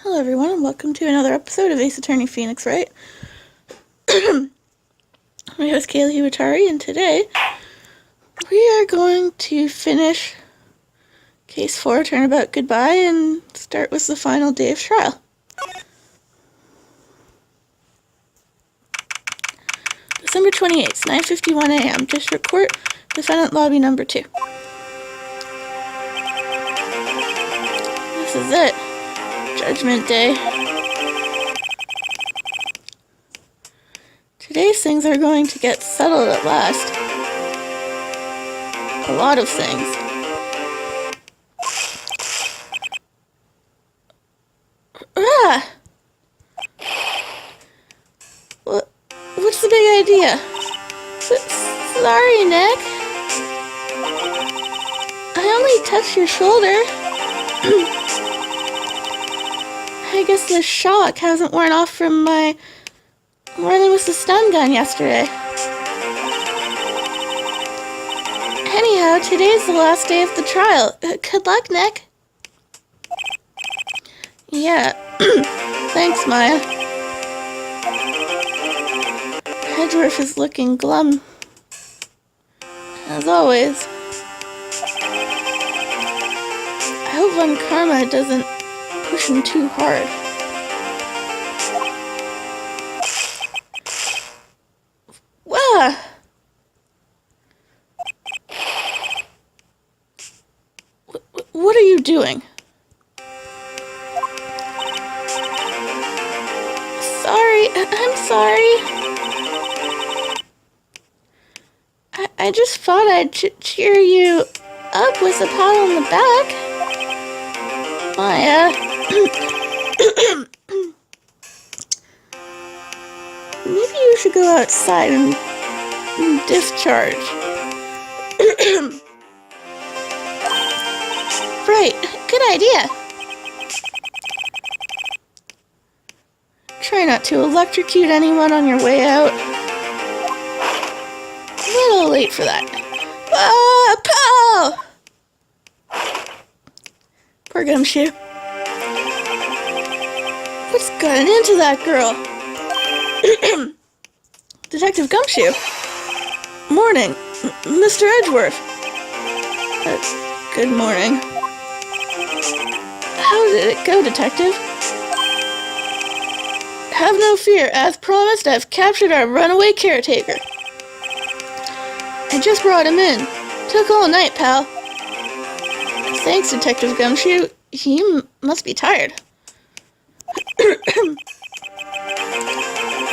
Hello everyone, and welcome to another episode of Ace Attorney Phoenix Wright. I'm your host Kaylee Watari, and today we are going to finish Case 4, Turnabout Goodbyes, and start with the final day of trial. December 28th, 9:51 a.m., District Court, Defendant Lobby Number 2. This is it. Judgment Day. Today's things are going to get settled at last. A lot of things. Ah! What's the big idea? Sorry, Nick. I only touched your shoulder. I guess the shock hasn't worn off from my running with the stun gun yesterday. Anyhow, today's the last day of the trial. Good luck, Nick. Yeah. Thanks, Maya. Edgeworth is looking glum. As always. I hope Von Karma doesn't push him too hard. Wow! What are you doing? I'm sorry. I just thought I'd cheer you up with a pat on the back. Maya. Maybe you should go outside and discharge. Right, good idea. Try not to electrocute anyone on your way out. A little late for that. Ah, pow! Poor Gumshoe. What's gotten into that girl? Detective Gumshoe. Morning, Mr. Edgeworth. Good morning. How did it go, Detective? Have no fear. As promised, I've captured our runaway caretaker. I just brought him in. Took all night, pal. Thanks, Detective Gumshoe. You must be tired.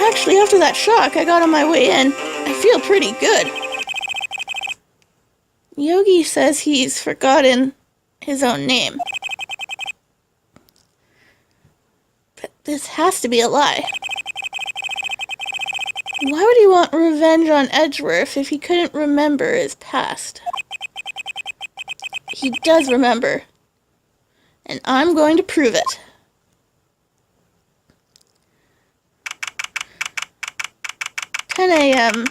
Actually, after that shock I got on my way in, I feel pretty good. Yogi says he's forgotten his own name. But this has to be a lie. Why would he want revenge on Edgeworth if he couldn't remember his past? He does remember. And I'm going to prove it. 10 a.m.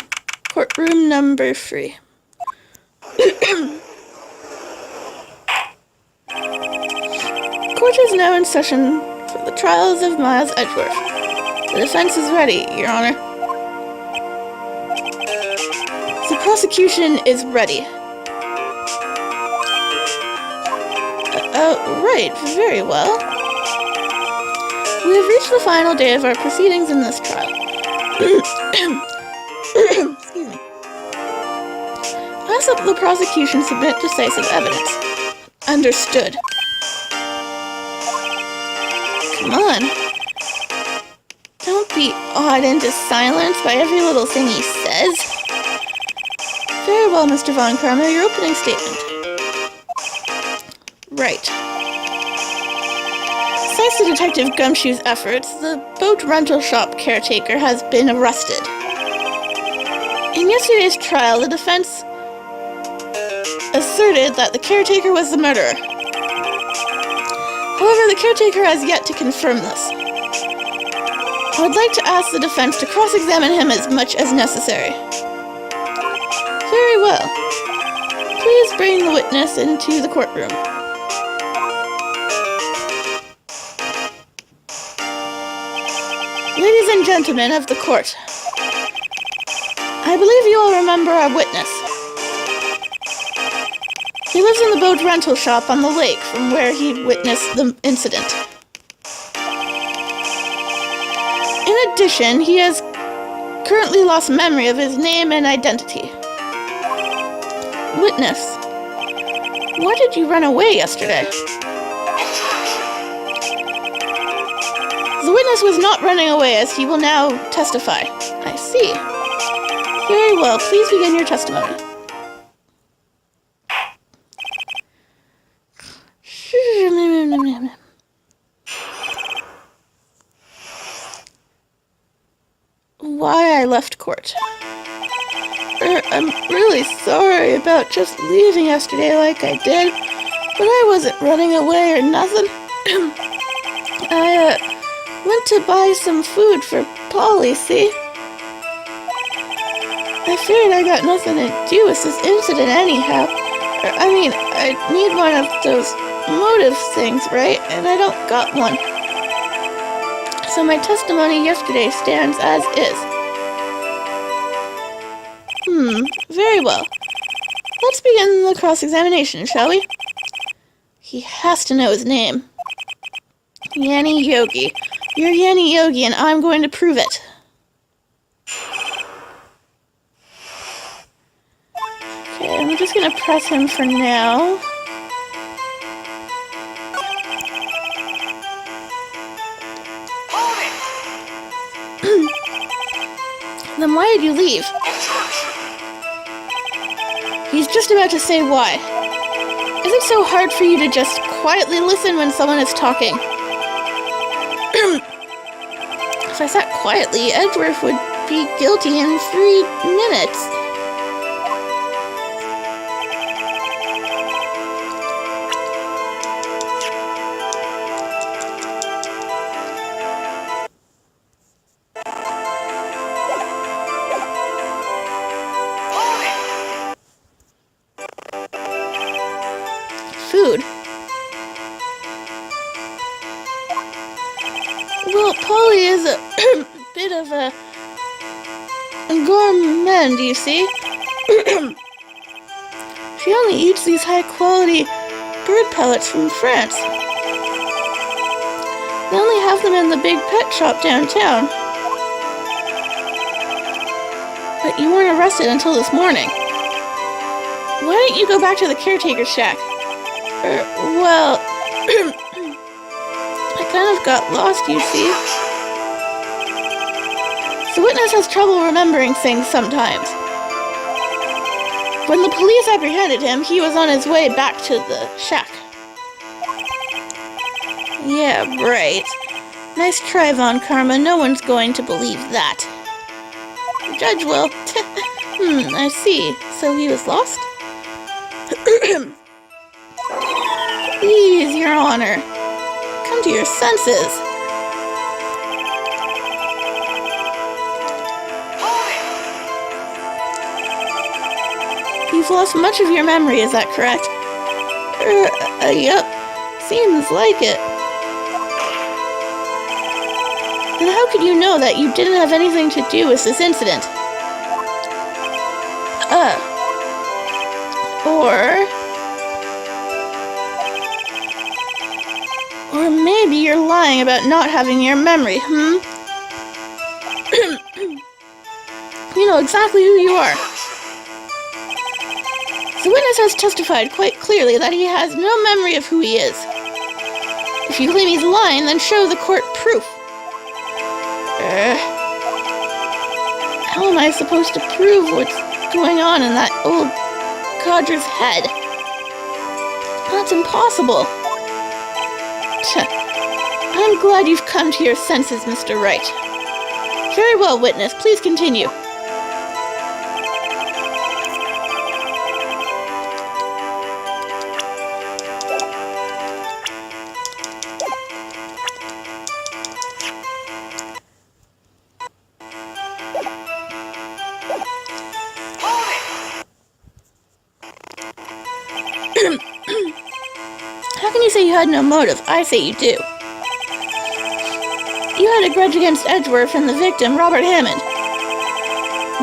Courtroom number 3. Court is now in session for the trials of Miles Edgeworth. The defense is ready, Your Honor. The prosecution is ready. Right, very well. We have reached the final day of our proceedings in this trial. Excuse me. Ask that the prosecution submit decisive evidence. Understood. Come on. Don't be awed into silence by every little thing he says. Very well, Mr. Von Karma, your opening statement. Right. Thanks to Detective Gumshoe's efforts, the boat rental shop caretaker has been arrested. In yesterday's trial, the defense asserted that the caretaker was the murderer. However, the caretaker has yet to confirm this. I would like to ask the defense to cross-examine him as much as necessary. Very well. Please bring the witness into the courtroom. Ladies and gentlemen of the court, I believe you all remember our witness. He lives in the boat rental shop on the lake from where he witnessed the incident. In addition, he has currently lost memory of his name and identity. Witness, why did you run away yesterday? The witness was not running away, as he will now testify. I see. Very well, please begin your testimony. Why I left court. I'm really sorry about just leaving yesterday like I did, but I wasn't running away or nothing. I went to buy some food for Polly, see? I figured I got nothing to do with this incident anyhow. I mean, I need one of those motive things, right? And I don't got one. So my testimony yesterday stands as is. Very well. Let's begin the cross-examination, shall we? He has to know his name. Yanni Yogi. You're Yanni Yogi, and I'm going to prove it. Okay, I'm just going to press him for now. Then why did you leave? He's just about to say why. Is it so hard for you to just quietly listen when someone is talking? If I sat quietly, Edgeworth would be guilty in 3 minutes. Food. Well, Polly is a bit of a gourmand, you see. She only eats these high-quality bird pellets from France. They only have them in the big pet shop downtown. But you weren't arrested until this morning. Why didn't you go back to the caretaker's shack? Well, I kind of got lost, you see. The witness has trouble remembering things sometimes. When the police apprehended him, he was on his way back to the shack. Yeah, right. Nice try, Von Karma. No one's going to believe that. The judge will. I see. So he was lost? Please, Your Honor. Come to your senses. You've lost much of your memory, is that correct? Yep. Seems like it. Then how could you know that you didn't have anything to do with this incident? Or maybe you're lying about not having your memory, You know exactly who you are. The witness has testified quite clearly that he has no memory of who he is. If you claim he's lying, then show the court proof. How am I supposed to prove what's going on in that old codger's head? That's impossible. I'm glad you've come to your senses, Mr. Wright. Very well, witness. Please continue. How can you say you had no motive? I say you do. You had a grudge against Edgeworth and the victim, Robert Hammond.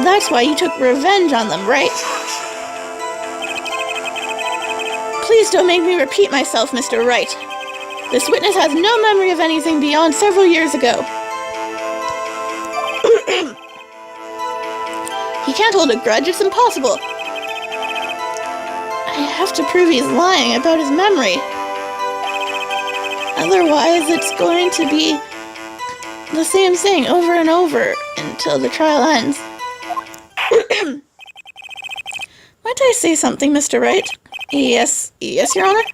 That's why you took revenge on them, right? Please don't make me repeat myself, Mr. Wright. This witness has no memory of anything beyond several years ago. He can't hold a grudge, it's impossible. I have to prove he's lying about his memory. Otherwise, it's going to be the same thing over and over until the trial ends. Might I say something, Mr. Wright? Yes, Your Honor?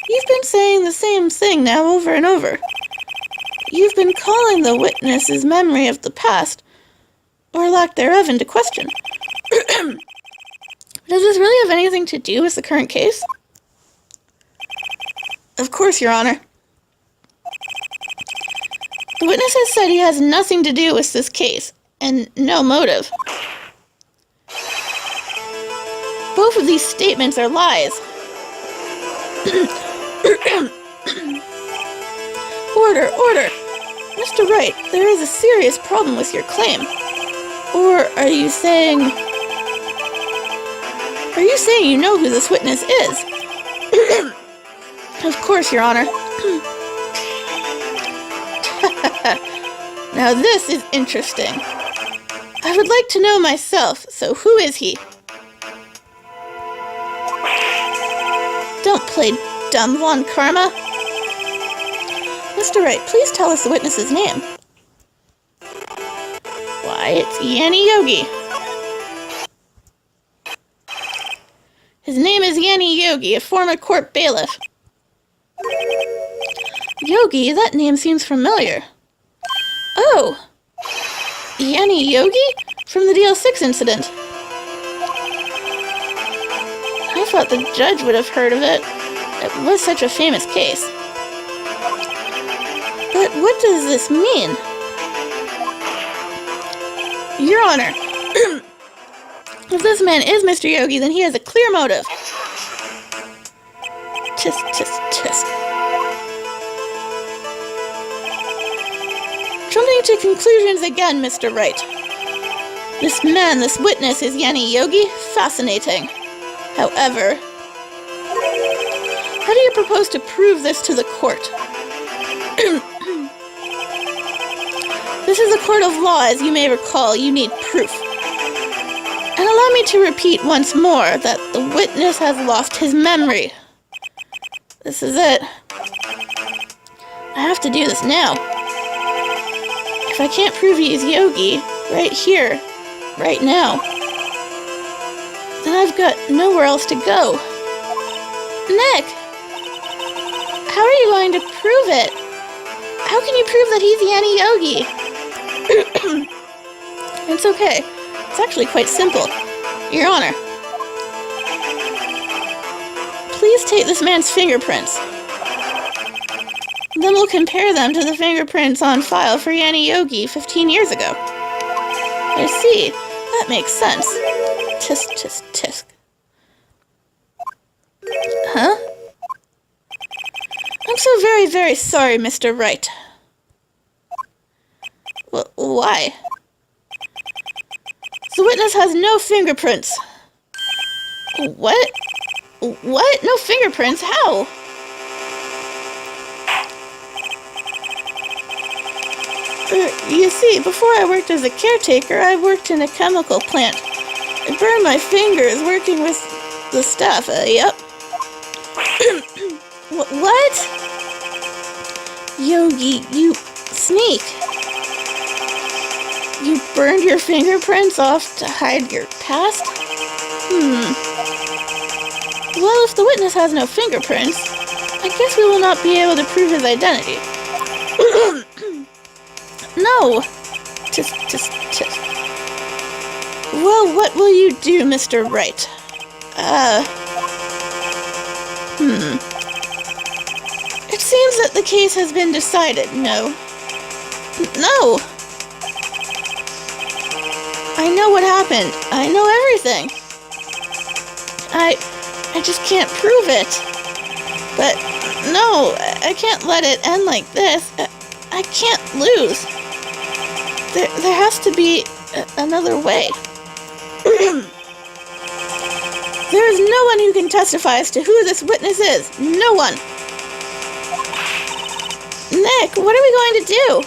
You've been saying the same thing now over and over. You've been calling the witness's memory of the past, or lack thereof, into question. Does this really have anything to do with the current case? Of course, Your Honor. The witness has said he has nothing to do with this case, and no motive. Both of these statements are lies. Order! Mr. Wright, there is a serious problem with your claim. Or are you saying you know who this witness is? Of course, Your Honor. Now this is interesting. I would like to know myself, so who is he? Don't play dumb, Von Karma. Mr. Wright, please tell us the witness's name. Why, it's Yanni Yogi. His name is Yanni Yogi, a former court bailiff. Yogi? That name seems familiar. Oh! Yanni Yogi? From the DL6 incident. I thought the judge would have heard of it. It was such a famous case. But what does this mean? Your Honor, if this man is Mr. Yogi, then he has a clear motive. Tisk. Jumping to conclusions again, Mr. Wright. This man, this witness, is Yanni Yogi? Fascinating. However, how do you propose to prove this to the court? This is a court of law, as you may recall. You need proof. And allow me to repeat once more that the witness has lost his memory. This is it. I have to do this now. If I can't prove he is Yogi, right here, right now, then I've got nowhere else to go. Nick! How are you going to prove it? How can you prove that he's Yanni Yogi? It's okay. It's actually quite simple. Your Honor, please take this man's fingerprints. Then we'll compare them to the fingerprints on file for Yanni Yogi 15 years ago. I see. That makes sense. Tisk. Huh? I'm so very, very sorry, Mr. Wright. Why? The witness has no fingerprints. What? What? No fingerprints? How? You see, before I worked as a caretaker, I worked in a chemical plant. I burned my fingers working with the stuff. Yep. What? Yogi, you sneak. You burned your fingerprints off to hide your past? Well, if the witness has no fingerprints, I guess we will not be able to prove his identity. No! Tisk. Well, what will you do, Mr. Wright? It seems that the case has been decided, no? No! I know what happened. I know everything. I just can't prove it. But, no, I can't let it end like this. I can't lose. There has to be another way. There is no one who can testify as to who this witness is. No one. Nick, what are we going to do?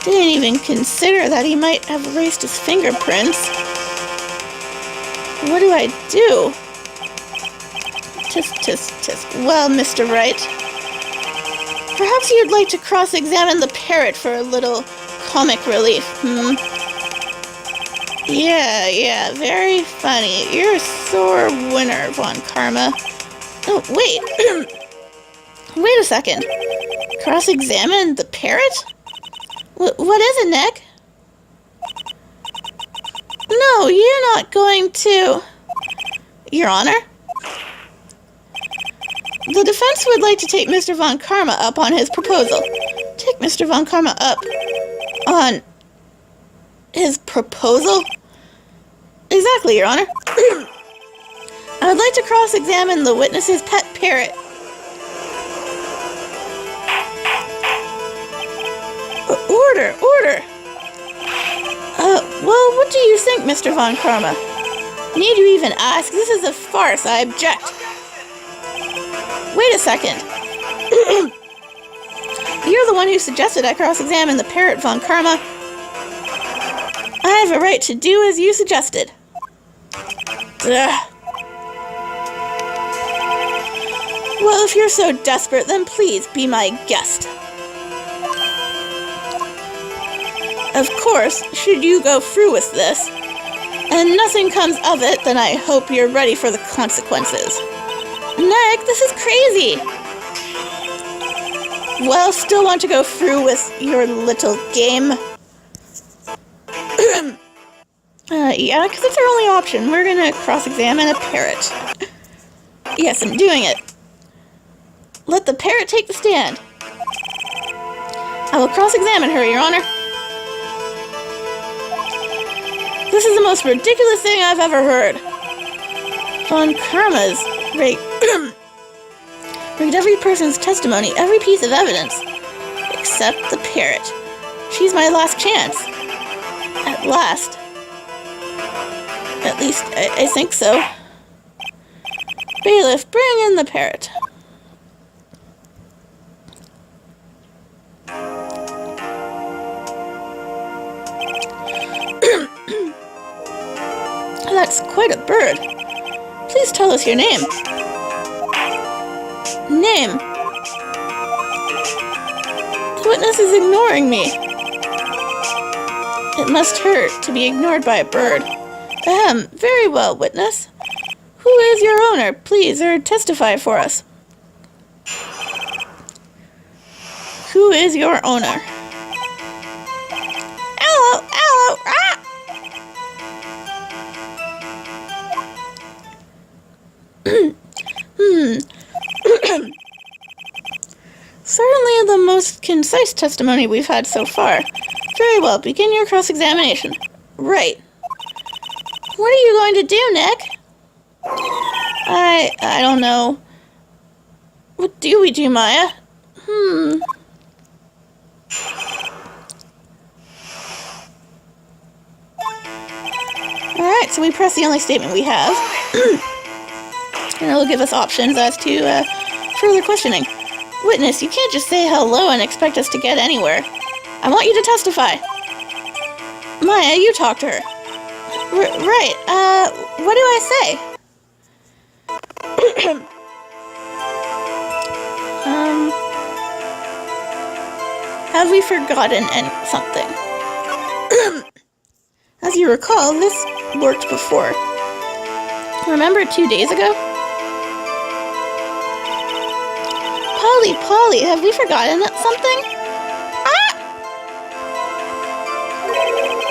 Didn't even consider that he might have erased his fingerprints. What do I do? Tisk, tisk, tisk. Well, Mr. Wright, perhaps you'd like to cross-examine the parrot for a little comic relief, Yeah, very funny. You're a sore winner, Von Karma. Oh, wait. Wait a second. Cross-examine the parrot? What is it, Nick? No, you're not going to... Your Honor? The defense would like to take Mr. Von Karma up on his proposal. Take Mr. Von Karma up on his proposal? Exactly, Your Honor. I would like to cross-examine the witness's pet parrot. Order! Well, what do you think, Mr. Von Karma? Need you even ask? This is a farce. I object. Wait a second. You're the one who suggested I cross-examine the parrot, Von Karma. I have a right to do as you suggested. Ugh. Well, if you're so desperate, then please be my guest. Of course, should you go through with this, and nothing comes of it, then I hope you're ready for the consequences. Nick, this is crazy! Well, still want to go through with your little game? Yeah, because it's our only option. We're gonna cross-examine a parrot. Yes, I'm doing it. Let the parrot take the stand. I will cross-examine her, Your Honor. This is the most ridiculous thing I've ever heard. Von Karma's rigged every person's testimony, every piece of evidence, except the parrot. She's my last chance. At last. At least, I think so. Bailiff, bring in the parrot. That's quite a bird. Please tell us your name. Name. The witness is ignoring me. It must hurt to be ignored by a bird. Ahem, very well, witness. Who is your owner? Please, testify for us. Who is your owner? Hello, ah! Certainly the most concise testimony we've had so far. Very well, begin your cross-examination. Right. What are you going to do, Nick? I don't know. What do we do, Maya? Alright, so we press the only statement we have. And it'll give us options as to further questioning. Witness, you can't just say hello and expect us to get anywhere. I want you to testify. Maya, you talk to her. Right, what do I say? Have we forgotten something? As you recall, this worked before. Remember 2 days ago? Polly, have we forgotten something? Ah!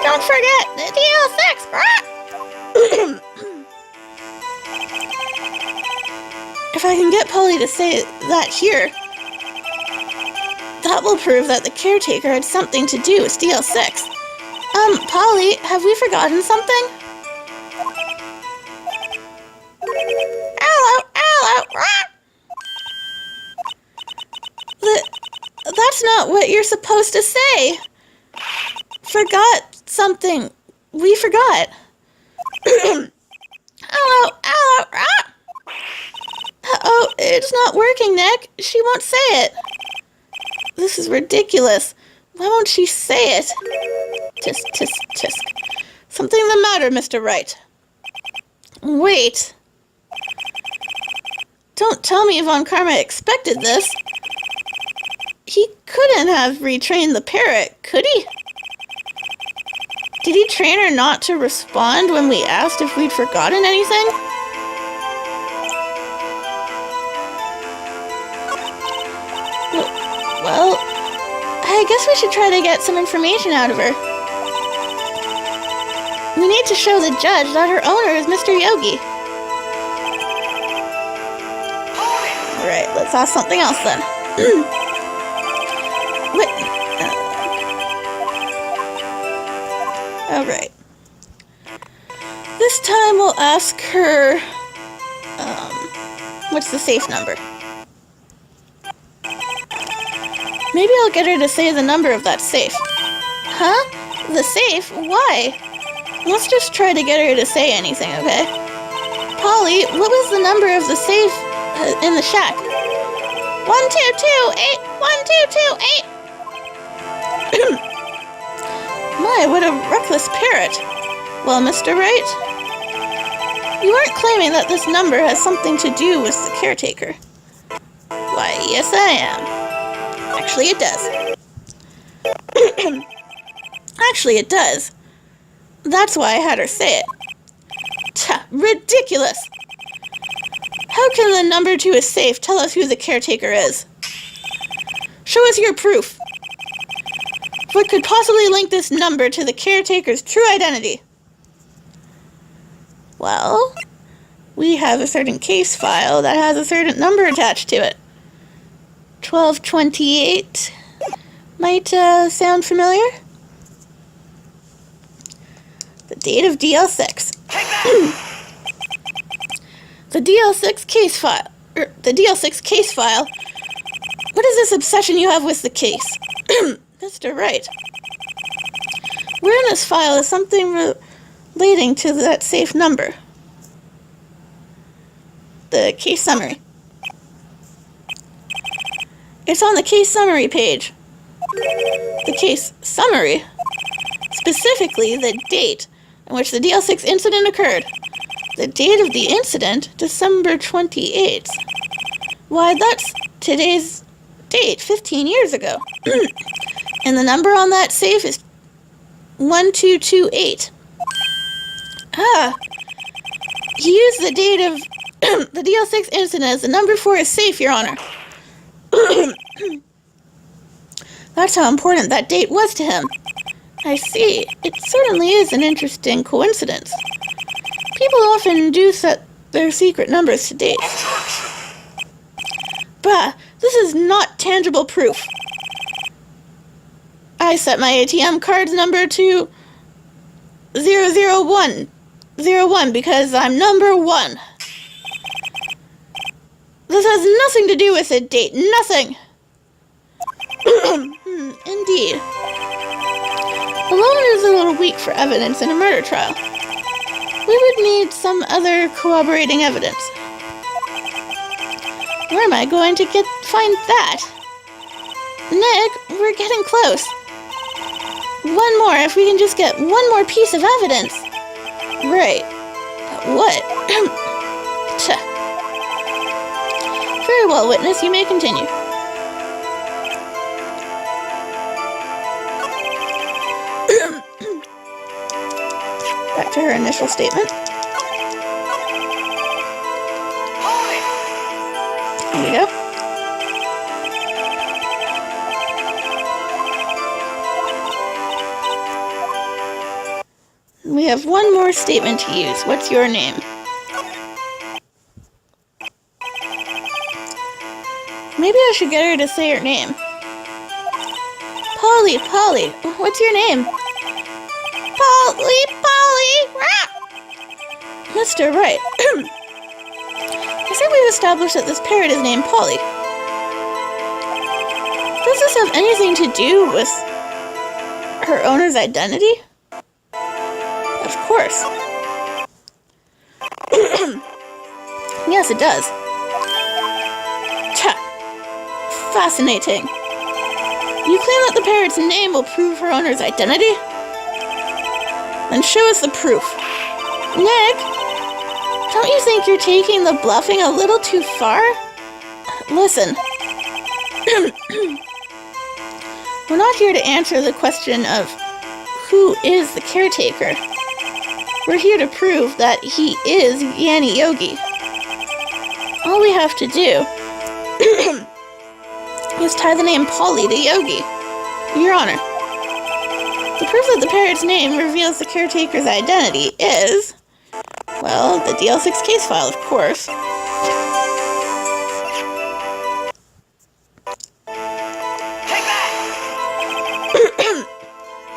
Don't forget the DL6! Ah! If I can get Polly to say that here, that will prove that the caretaker had something to do with DL6. Polly, have we forgotten something? Hello! Ah! That's not what you're supposed to say. Forgot something. We forgot. Hello, hello, ah! Uh-oh, it's not working, Nick. She won't say it. This is ridiculous. Why won't she say it? Tisk, tisk, tisk. Something the matter, Mr. Wright. Wait. Don't tell me Von Karma expected this. He couldn't have retrained the parrot, could he? Did he train her not to respond when we asked if we'd forgotten anything? Well, I guess we should try to get some information out of her. We need to show the judge that her owner is Mr. Yogi. Alright, let's ask something else then. Alright. This time we'll ask her, what's the safe number? Maybe I'll get her to say the number of that safe. Huh? The safe? Why? Let's just try to get her to say anything, okay? Polly, what was the number of the safe in the shack? 1228! 1228! My, what a reckless parrot. Well, Mr. Wright, you aren't claiming that this number has something to do with the caretaker. Why, yes I am. Actually, it does. Actually, it does. That's why I had her say it. Ridiculous! How can the number to a safe tell us who the caretaker is? Show us your proof. What could possibly link this number to the caretaker's true identity? Well, we have a certain case file that has a certain number attached to it. 1228 might sound familiar. The date of DL6. The DL6 case file. The DL6 case file. What is this obsession you have with the case? Mr. Wright. Where in this file is something relating to that safe number? The case summary. It's on the case summary page. The case summary? Specifically, the date in which the DL6 incident occurred. The date of the incident, December 28th. Why, that's today's date, 15 years ago. And the number on that safe is 1228. Ah. He used the date of the DL6 incident as the number for his safe, Your Honor. That's how important that date was to him. I see. It certainly is an interesting coincidence. People often do set their secret numbers to dates. Bah, this is not tangible proof. I set my ATM card's number to 001 because I'm number 1. This has nothing to do with a date. Nothing. Indeed. Alone is a little weak for evidence in a murder trial. We would need some other corroborating evidence. Where am I going to find that? Nick, we're getting close. One more, if we can just get one more piece of evidence. Right. But what? Very well, witness, you may continue. Back to her initial statement. Here we go. We have one more statement to use. What's your name? Maybe I should get her to say her name. Polly, what's your name? Polly! Mr. Wright. I think we've established that this parrot is named Polly. Does this have anything to do with her owner's identity? Of course. Yes, it does. Cha! Fascinating. You claim that the parrot's name will prove her owner's identity? Then show us the proof. Nick, don't you think you're taking the bluffing a little too far? Listen. We're not here to answer the question of who is the caretaker. We're here to prove that he is Yanni Yogi. All we have to do is tie the name Polly to Yogi. Your Honor, the proof that the parrot's name reveals the caretaker's identity is, well, the DL6 case file, of course. Take that!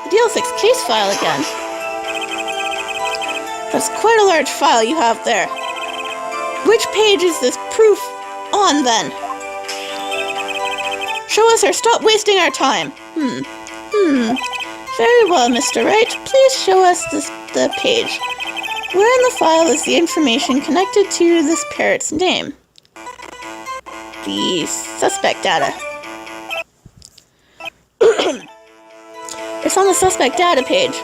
The DL6 case file again. That's quite a large file you have there. Which page is this proof on, then? Show us or stop wasting our time. Very well, Mr. Wright. Please show us the page. Where in the file is the information connected to this parrot's name? The suspect data. It's on the suspect data page.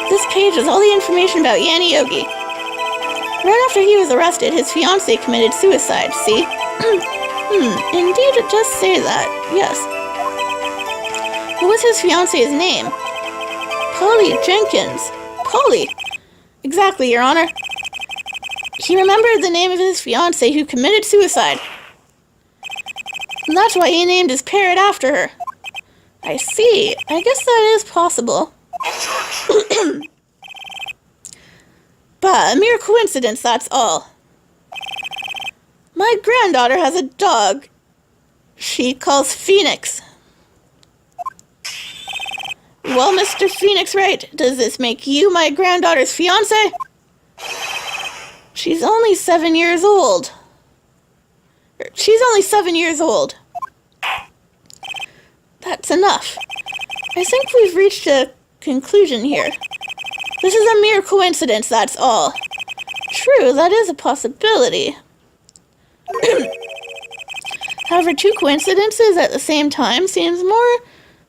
This page is all the information about Yanni Yogi. Right after he was arrested, his fiancée committed suicide, see? Indeed, it does say that, yes. What was his fiancée's name? Polly Jenkins. Polly. Exactly, Your Honor. He remembered the name of his fiancée who committed suicide. And that's why he named his parrot after her. I see. I guess that is possible. But a mere coincidence, that's all. My granddaughter has a dog she calls Phoenix. Well, Mr. Phoenix Wright, does this make you my granddaughter's fiancé? She's only 7 years old. She's only 7 years old. That's enough. I think we've reached a conclusion here. This is a mere coincidence, that's all. True, that is a possibility. However, two coincidences at the same time seems more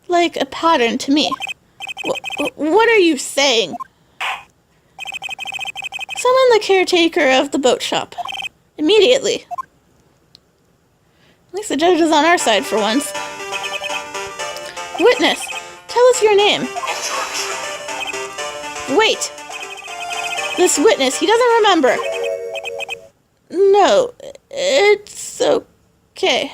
like a pattern to me. What are you saying? Summon the caretaker of the boat shop. Immediately. At least the judge is on our side for once. Witness, tell us your name. Wait! This witness, he doesn't remember. No, it's okay.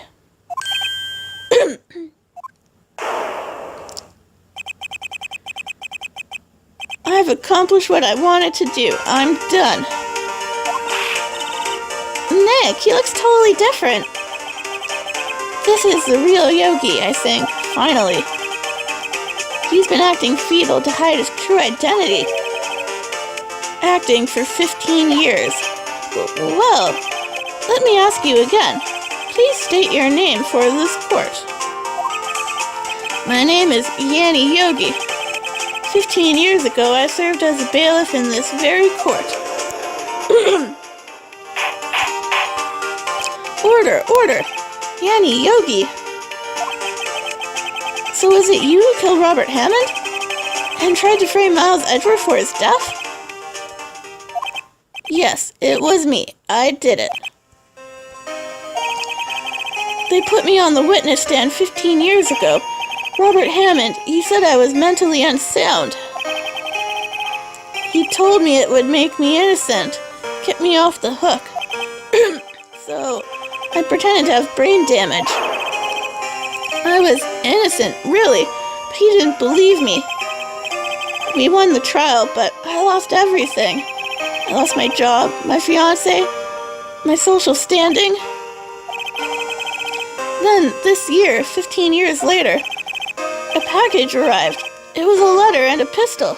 I've accomplished what I wanted to do. I'm done. Nick, he looks totally different. This is the real Yogi, I think, finally. He's been acting feeble to hide his true identity. Acting for 15 years. Well, let me ask you again. Please state your name for this court. My name is Yanni Yogi. 15 years ago, I served as a bailiff in this very court. Order! Yanni Yogi. So was it you who killed Robert Hammond? And tried to frame Miles Edgeworth for his death? Yes, it was me. I did it. They put me on the witness stand 15 years ago. Robert Hammond, he said I was mentally unsound. He told me it would make me innocent, kept me off the hook. So, I pretended to have brain damage. I was innocent, really, but he didn't believe me. We won the trial, but I lost everything. I lost my job, my fiancé, my social standing. Then, this year, 15 years later, a package arrived. It was a letter and a pistol.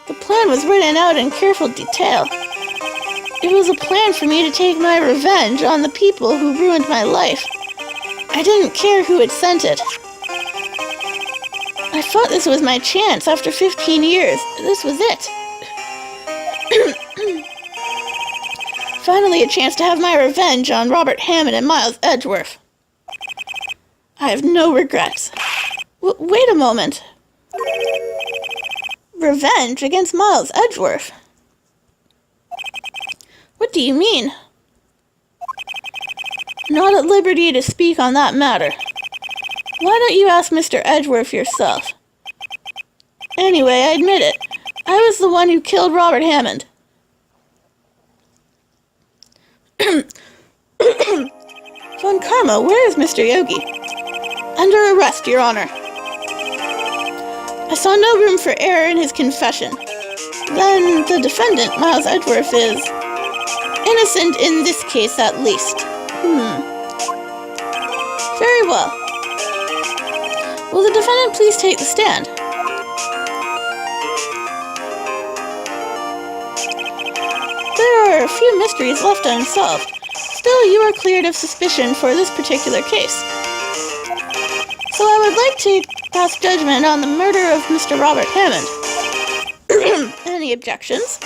The plan was written out in careful detail. It was a plan for me to take my revenge on the people who ruined my life. I didn't care who had sent it. I thought this was my chance after 15 years. This was it. Finally a chance to have my revenge on Robert Hammond and Miles Edgeworth. I have no regrets. Wait a moment. Revenge against Miles Edgeworth? What do you mean? Not at liberty to speak on that matter. Why don't you ask Mr. Edgeworth yourself? Anyway, I admit it. I was the one who killed Robert Hammond. Von Karma, where is Mr. Yogi? Under arrest, Your Honor. I saw no room for error in his confession. Then the defendant, Miles Edgeworth, is innocent in this case at least. Very well. Will the defendant please take the stand? There are a few mysteries left unsolved. Still, you are cleared of suspicion for this particular case. So I would like to pass judgment on the murder of Mr. Robert Hammond. Any objections?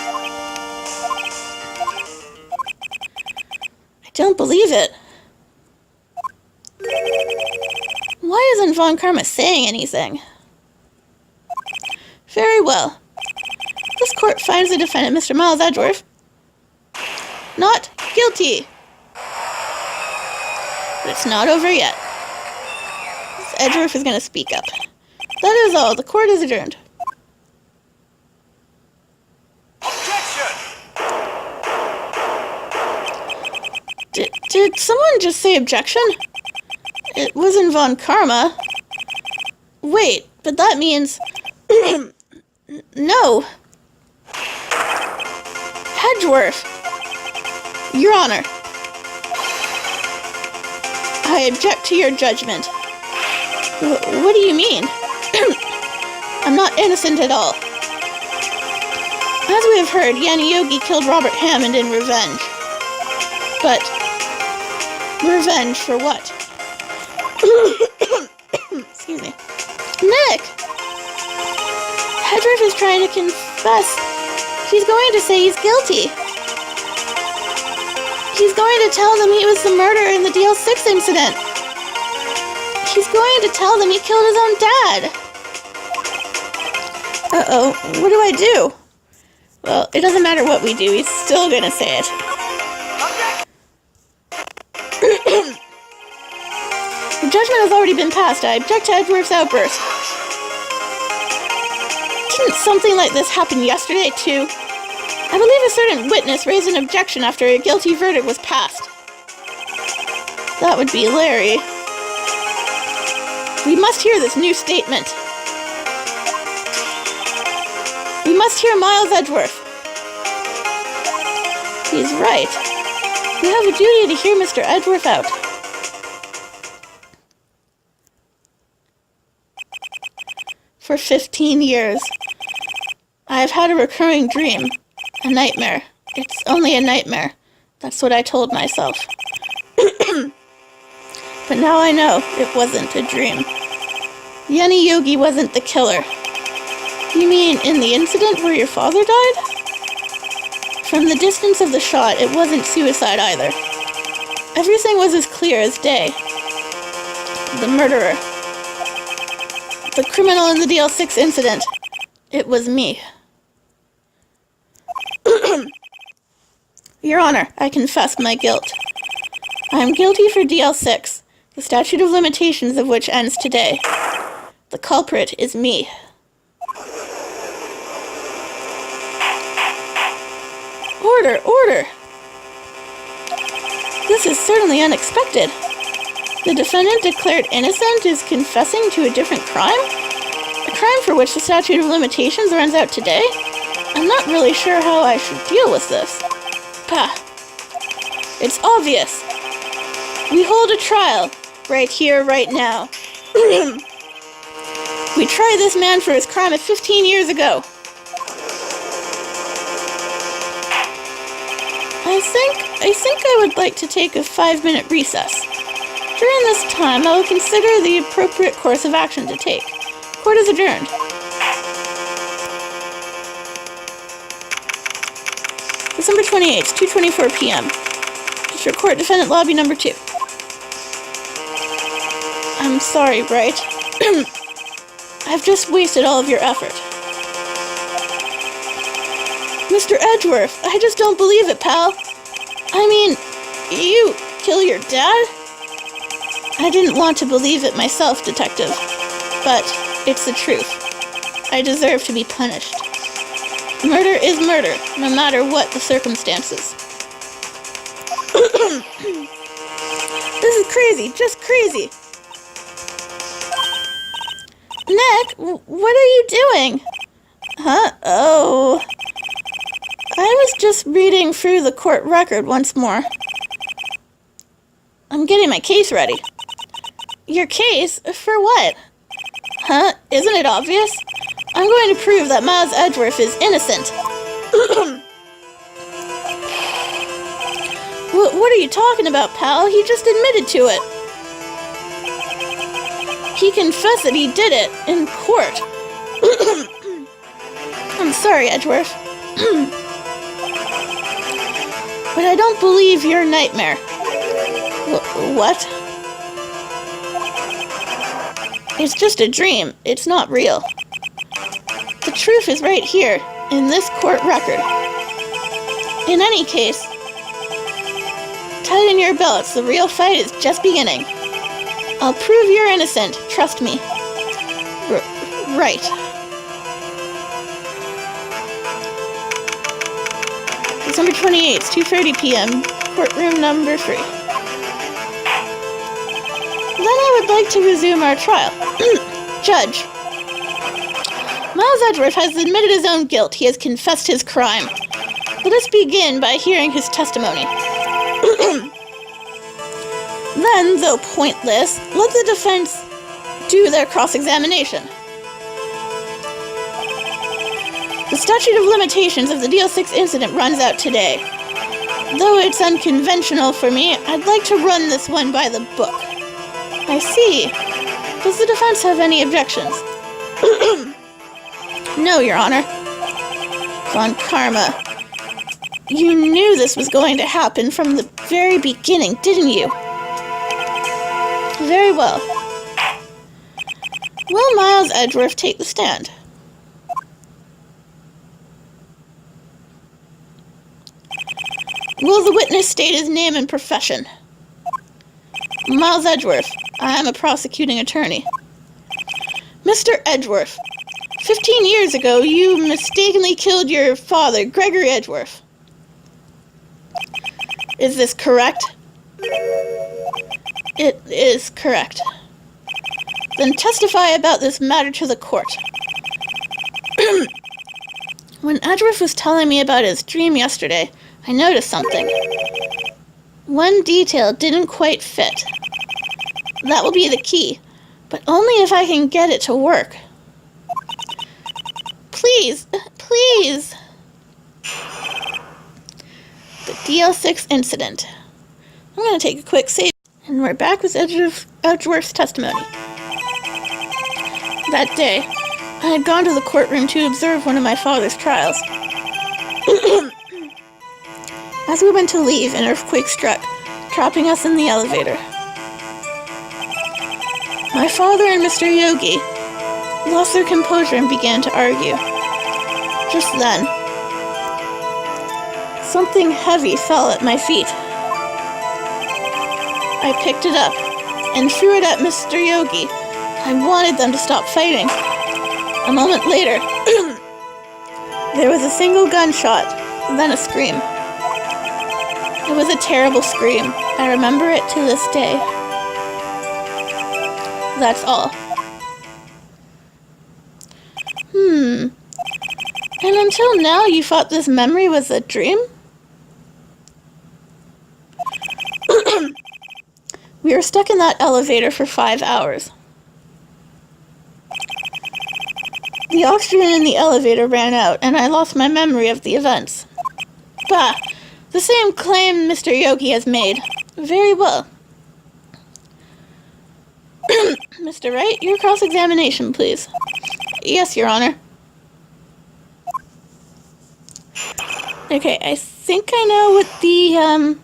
I don't believe it. Why isn't Von Karma saying anything? Very well. This court finds the defendant, Mr. Miles Edgeworth, not guilty. But it's not over yet. Edgeworth is going to speak up. That is all. The court is adjourned. Objection! Did someone just say objection? It wasn't Von Karma. Wait, but that means... No. Edgeworth. Your Honor. I object to your judgment. What do you mean? I'm not innocent at all. As we have heard, Yanni Yogi killed Robert Hammond in revenge. But... revenge for what? Excuse me. Nick! Edgeworth is trying to confess. He's going to say he's guilty. He's going to tell them he was the murderer in the DL6 incident. He's going to tell them he killed his own dad. Uh-oh, what do I do? Well, it doesn't matter what we do, he's still gonna say it. The judgment has already been passed. I object to Edgeworth's outburst. Didn't something like this happen yesterday, too? I believe a certain witness raised an objection after a guilty verdict was passed. That would be Larry. We must hear this new statement. We must hear Miles Edgeworth. He's right. We have a duty to hear Mr. Edgeworth out. For 15 years, I have had a recurring dream. A nightmare. It's only a nightmare. That's what I told myself. But now I know it wasn't a dream. Yanni Yogi wasn't the killer. You mean in the incident where your father died? From the distance of the shot, it wasn't suicide either. Everything was as clear as day. The murderer. The criminal in the DL6 incident. It was me. Your Honor, I confess my guilt. I am guilty for DL6, the statute of limitations of which ends today. The culprit is me. Order, order! This is certainly unexpected. The defendant declared innocent is confessing to a different crime? A crime for which the statute of limitations runs out today? I'm not really sure how I should deal with this. Pah. It's obvious. We hold a trial, right here, right now. We try this man for his crime of 15 years ago. I I think I would like to take a 5-minute recess. During this time, I will consider the appropriate course of action to take. Court is adjourned. December 28th, 2:24 p.m. District Court Defendant Lobby Number 2. I'm sorry, Wright. I've just wasted all of your effort. Mr. Edgeworth, I just don't believe it, pal. I mean, you kill your dad? I didn't want to believe it myself, Detective. But it's the truth. I deserve to be punished. Murder is murder, no matter what the circumstances. This is crazy, just crazy. Nick, what are you doing? Huh? Oh. I was just reading through the court record once more. I'm getting my case ready. Your case? For what? Huh? Isn't it obvious? I'm going to prove that Miles Edgeworth is innocent. What are you talking about, pal? He just admitted to it. He confessed that he did it in court. I'm sorry, Edgeworth. But I don't believe your nightmare. What? It's just a dream. It's not real. The truth is right here, in this court record. In any case, tighten your belts. The real fight is just beginning. I'll prove you're innocent. Trust me. Right. December 28th, 2:30 p.m., courtroom number 3. Then I would like to resume our trial. Judge. Miles Edgeworth has admitted his own guilt. He has confessed his crime. Let us begin by hearing his testimony. Then, though pointless, let the defense do their cross-examination. The statute of limitations of the DL6 incident runs out today. Though it's unconventional for me, I'd like to run this one by the book. I see. Does the defense have any objections? No, Your Honor. Von Karma. You knew this was going to happen from the very beginning, didn't you? Very well. Will Miles Edgeworth take the stand? Will the witness state his name and profession? Miles Edgeworth. I am a prosecuting attorney. Mr. Edgeworth, 15 years ago, you mistakenly killed your father, Gregory Edgeworth. Is this correct? It is correct. Then testify about this matter to the court. When Edgeworth was telling me about his dream yesterday, I noticed something. One detail didn't quite fit. That will be the key, but only if I can get it to work. Please, please. The DL6 incident. I'm going to take a quick save, and we're back with Edgeworth's testimony. That day, I had gone to the courtroom to observe one of my father's trials. As we went to leave, an earthquake struck, trapping us in the elevator. My father and Mr. Yogi lost their composure and began to argue. Just then, something heavy fell at my feet. I picked it up and threw it at Mr. Yogi. I wanted them to stop fighting. A moment later, there was a single gunshot, then a scream. It was a terrible scream. I remember it to this day. That's all. And until now, you thought this memory was a dream? We were stuck in that elevator for 5 hours. The oxygen in the elevator ran out, and I lost my memory of the events. Bah! The same claim Mr. Yogi has made. Very well. Mr. Wright, your cross-examination, please. Yes, Your Honor. Okay, I think I know what the,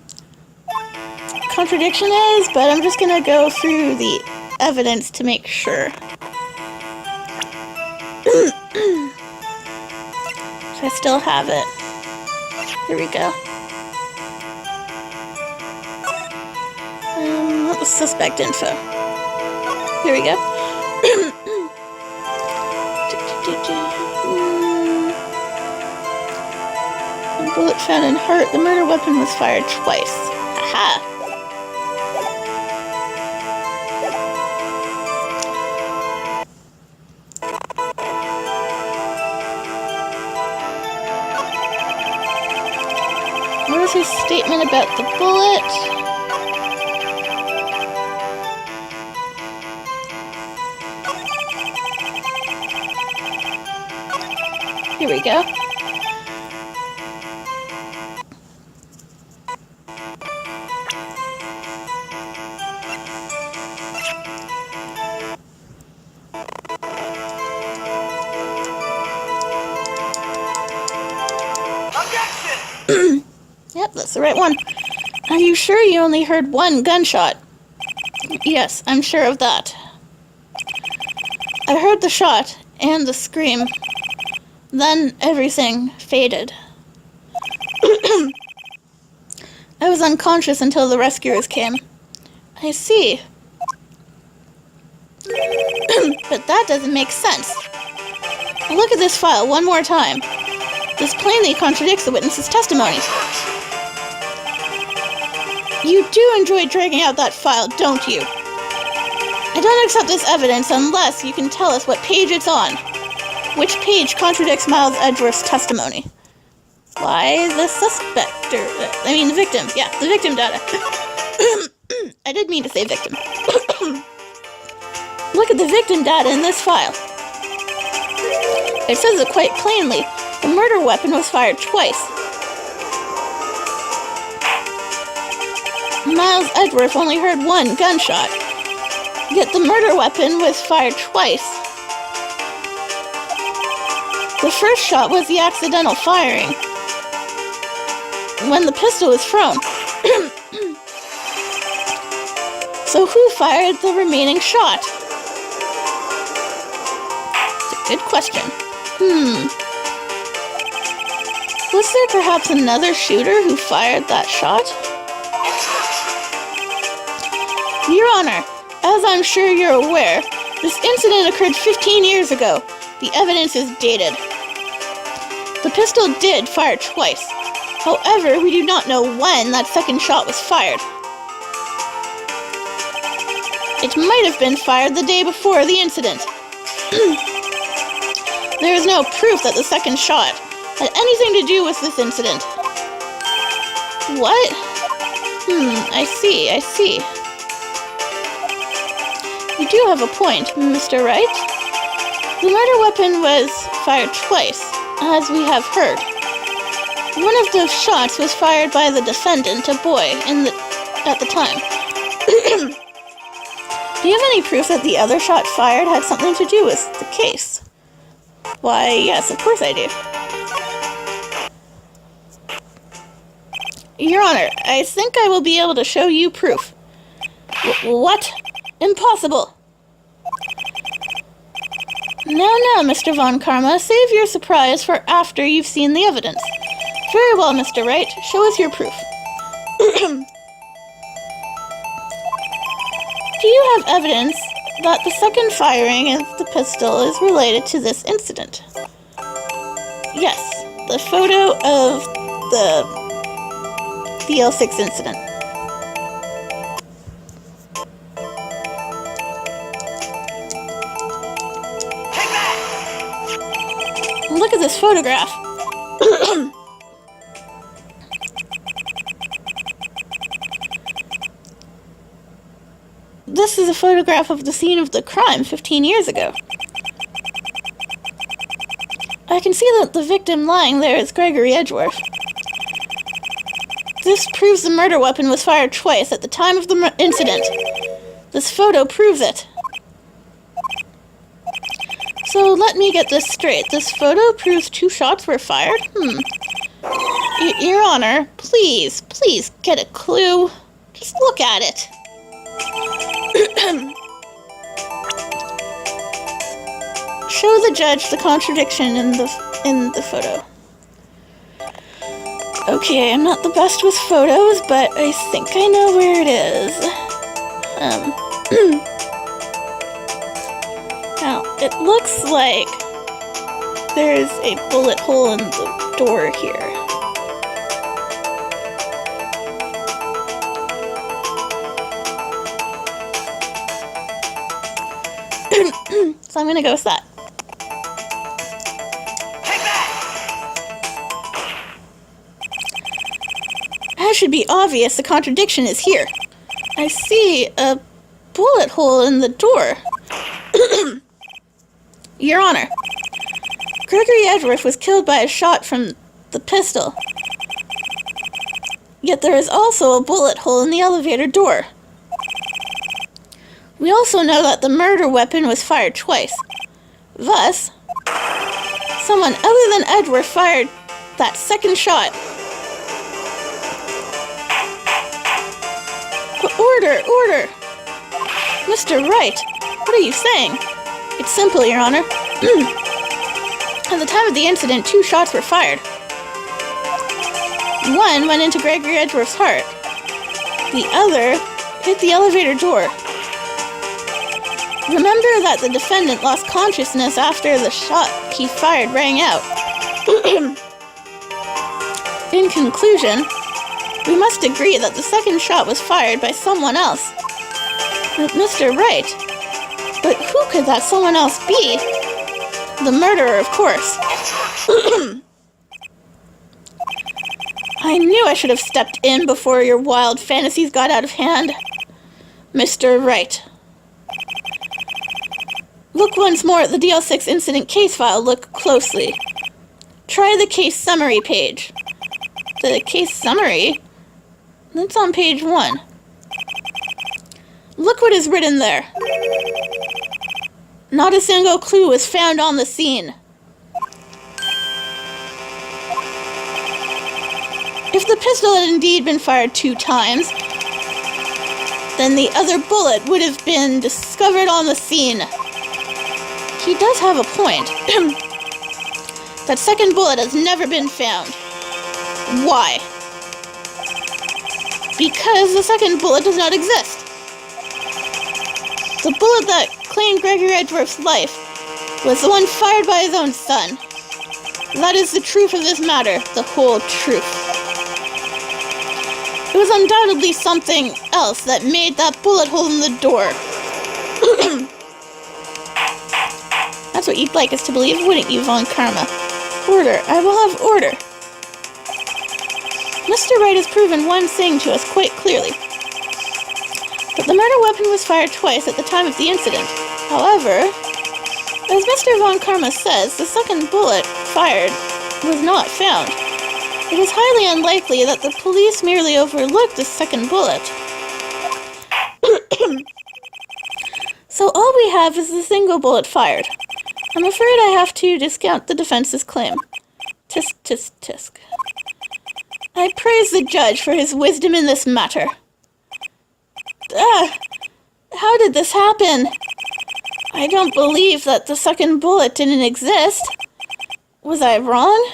contradiction is, but I'm just gonna go through the evidence to make sure. So I still have it. Here we go. What was suspect info? Here we go. A bullet found in heart. The murder weapon was fired twice. Haha. What was his statement about the bullet? Here we go. Objection! Yep, that's the right one. Are you sure you only heard one gunshot? Yes, I'm sure of that. I heard the shot and the scream. Then everything faded. I was unconscious until the rescuers came. I see. But that doesn't make sense. Look at this file one more time. This plainly contradicts the witness's testimony. You do enjoy dragging out that file, don't you? I don't accept this evidence unless you can tell us what page it's on. Which page contradicts Miles Edgeworth's testimony? Why, the suspect, the victim. Yeah, the victim data. I did mean to say victim. Look at the victim data in this file. It says it quite plainly. The murder weapon was fired twice. Miles Edgeworth only heard one gunshot. Yet the murder weapon was fired twice. The first shot was the accidental firing, when the pistol was thrown. So who fired the remaining shot? It's a good question. Was there perhaps another shooter who fired that shot? Your Honor, as I'm sure you're aware, this incident occurred 15 years ago. The evidence is dated. The pistol did fire twice. However, we do not know when that second shot was fired. It might have been fired the day before the incident. There is no proof that the second shot had anything to do with this incident. What? I see. You do have a point, Mr. Wright. The murder weapon was fired twice, as we have heard. One of the shots was fired by the defendant, a boy, at the time. Do you have any proof that the other shot fired had something to do with the case? Why, yes, of course I do. Your Honor, I think I will be able to show you proof. What? Impossible! Now, Mr. Von Karma, save your surprise for after you've seen the evidence. Very well, Mr. Wright. Show us your proof. Do you have evidence that the second firing of the pistol is related to this incident? Yes, the photo of the L6 incident. Look at this photograph. This is a photograph of the scene of the crime 15 years ago. I can see that the victim lying there is Gregory Edgeworth. This proves the murder weapon was fired twice at the time of the incident. This photo proves it. So let me get this straight. This photo proves 2 shots were fired? Your Honor, please get a clue. Just look at it. Show the judge the contradiction in the photo. Okay, I'm not the best with photos, but I think I know where it is. Now, it looks like there's a bullet hole in the door here. So I'm gonna go with that. Take that! As should be obvious, the contradiction is here. I see a bullet hole in the door. Your Honor, Gregory Edgeworth was killed by a shot from the pistol. Yet there is also a bullet hole in the elevator door. We also know that the murder weapon was fired twice. Thus, someone other than Edgeworth fired that second shot. Order! Mr. Wright, what are you saying? It's simple, Your Honor. At the time of the incident, 2 shots were fired. One went into Gregory Edgeworth's heart. The other hit the elevator door. Remember that the defendant lost consciousness after the shot he fired rang out. In conclusion, we must agree that the second shot was fired by someone else. Mr. Wright. But who could that someone else be? The murderer, of course. I knew I should have stepped in before your wild fantasies got out of hand. Mr. Wright. Look once more at the DL6 incident case file. Look closely. Try the case summary page. The case summary? That's on page 1. Look what is written there. Not a single clue was found on the scene. If the pistol had indeed been fired 2 times, then the other bullet would have been discovered on the scene. He does have a point. That second bullet has never been found. Why? Because the second bullet does not exist. The bullet that claimed Gregory Edgeworth's life was the one fired by his own son. That is the truth of this matter, the whole truth. It was undoubtedly something else that made that bullet hole in the door. That's what you'd like us to believe, wouldn't you, Von Karma? Order. I will have order. Mr. Wright has proven one thing to us quite clearly. That the murder weapon was fired twice at the time of the incident. However, as Mr. Von Karma says, the second bullet fired was not found. It is highly unlikely that the police merely overlooked the second bullet. So all we have is the single bullet fired. I'm afraid I have to discount the defense's claim. Tisk, tisk, tisk. I praise the judge for his wisdom in this matter. How did this happen? I don't believe that the second bullet didn't exist. Was I wrong?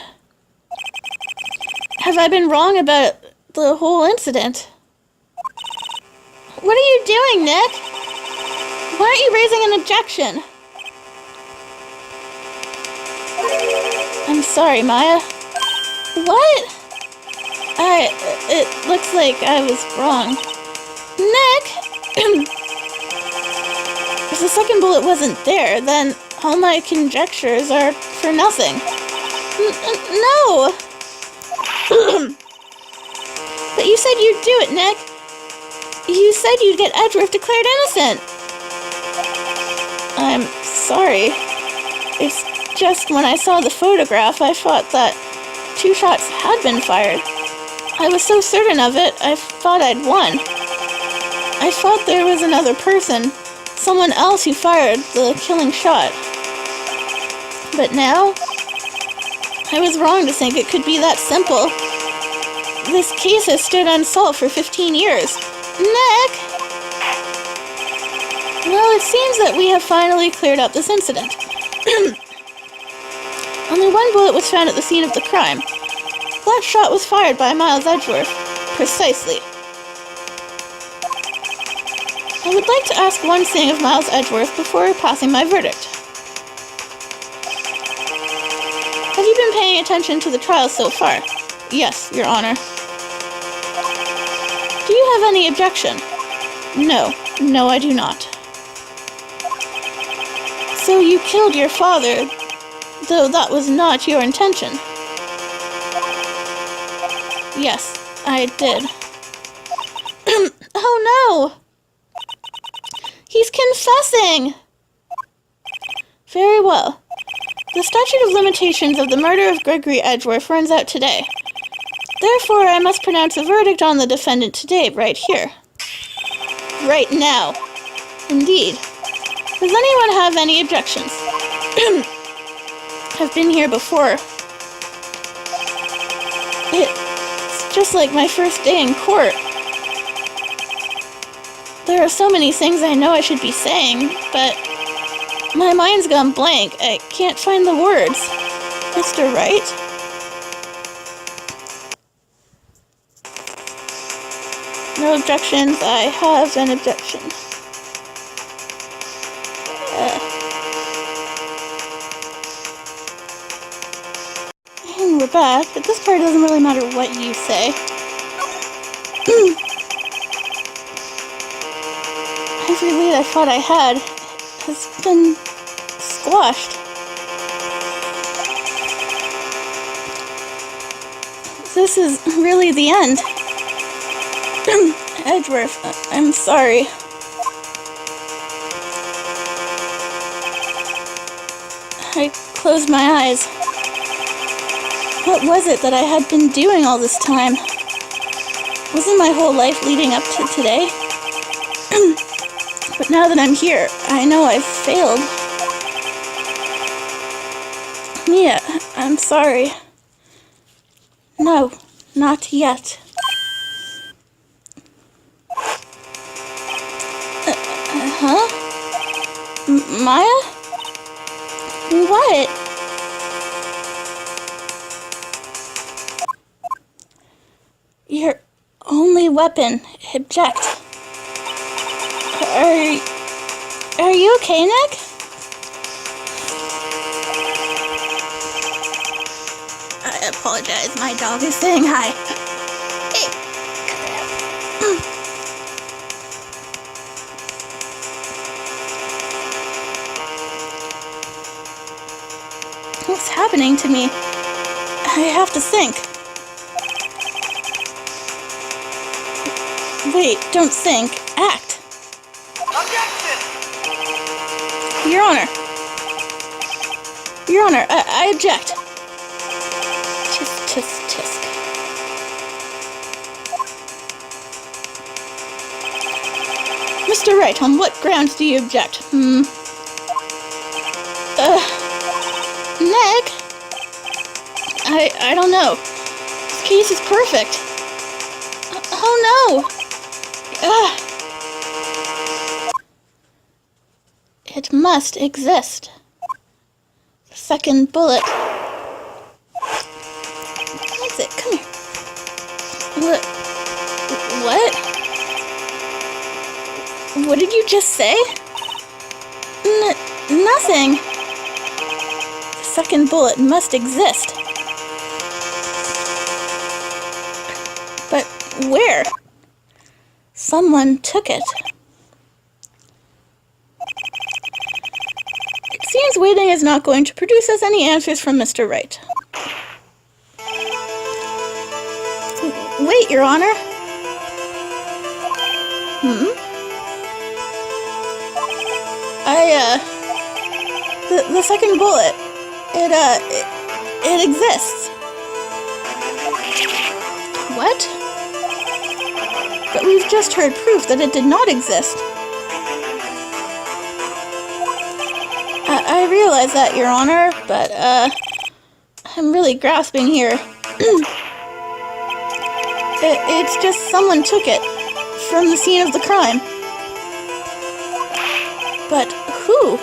Have I been wrong about the whole incident? What are you doing, Nick? Why aren't you raising an objection? I'm sorry, Maya. What? It looks like I was wrong. Nick! If the second bullet wasn't there, then all my conjectures are for nothing. No! But you said you'd do it, Nick. You said you'd get Edgeworth declared innocent. I'm sorry. It's just when I saw the photograph, I thought that 2 shots had been fired. I was so certain of it, I thought I'd won. I thought there was another person, someone else who fired the killing shot. But now, I was wrong to think it could be that simple. This case has stood unsolved for 15 years. Nick! Well, it seems that we have finally cleared up this incident. Only one bullet was found at the scene of the crime. That shot was fired by Miles Edgeworth. Precisely. I would like to ask one thing of Miles Edgeworth before passing my verdict. Have you been paying attention to the trial so far? Yes, Your Honor. Do you have any objection? No. No, I do not. So you killed your father, though that was not your intention. Yes, I did. Oh no! He's confessing! Very well. The statute of limitations of the murder of Gregory Edgeworth runs out today. Therefore, I must pronounce a verdict on the defendant today, right here. Right now. Indeed. Does anyone have any objections? I've been here before. It's just like my first day in court. There are so many things I know I should be saying, but my mind's gone blank. I can't find the words. Mr. Wright? No objections. I have an objection. And we're back, but this part doesn't really matter what you say. Every lead I thought I had has been squashed. This is really the end. Edgeworth, I'm sorry. I closed my eyes. What was it that I had been doing all this time? Wasn't my whole life leading up to today? But now that I'm here, I know I've failed. Mia, I'm sorry. No, not yet. Huh? Maya? What? Your only weapon. Object. Are you okay, Nick? I apologize. My dog is saying hi. Hey, come here. What's happening to me? I have to think. Wait, don't think. Act. Objection! Your Honor. Your Honor, I object. Tisk, tisk, tisk. Mr. Wright, on what grounds do you object? Nick? I don't know. This case is perfect. Oh no! It must exist. The second bullet. That's it. Come here. What? What did you just say? Nothing. The second bullet must exist. But where? Someone took it. It seems waiting is not going to produce us any answers from Mr. Wright. Wait, Your Honor. The second bullet, it exists. What? What? But we've just heard proof that it did not exist. I realize that, Your Honor, but, I'm really grasping here. It's just someone took it from the scene of the crime. But who?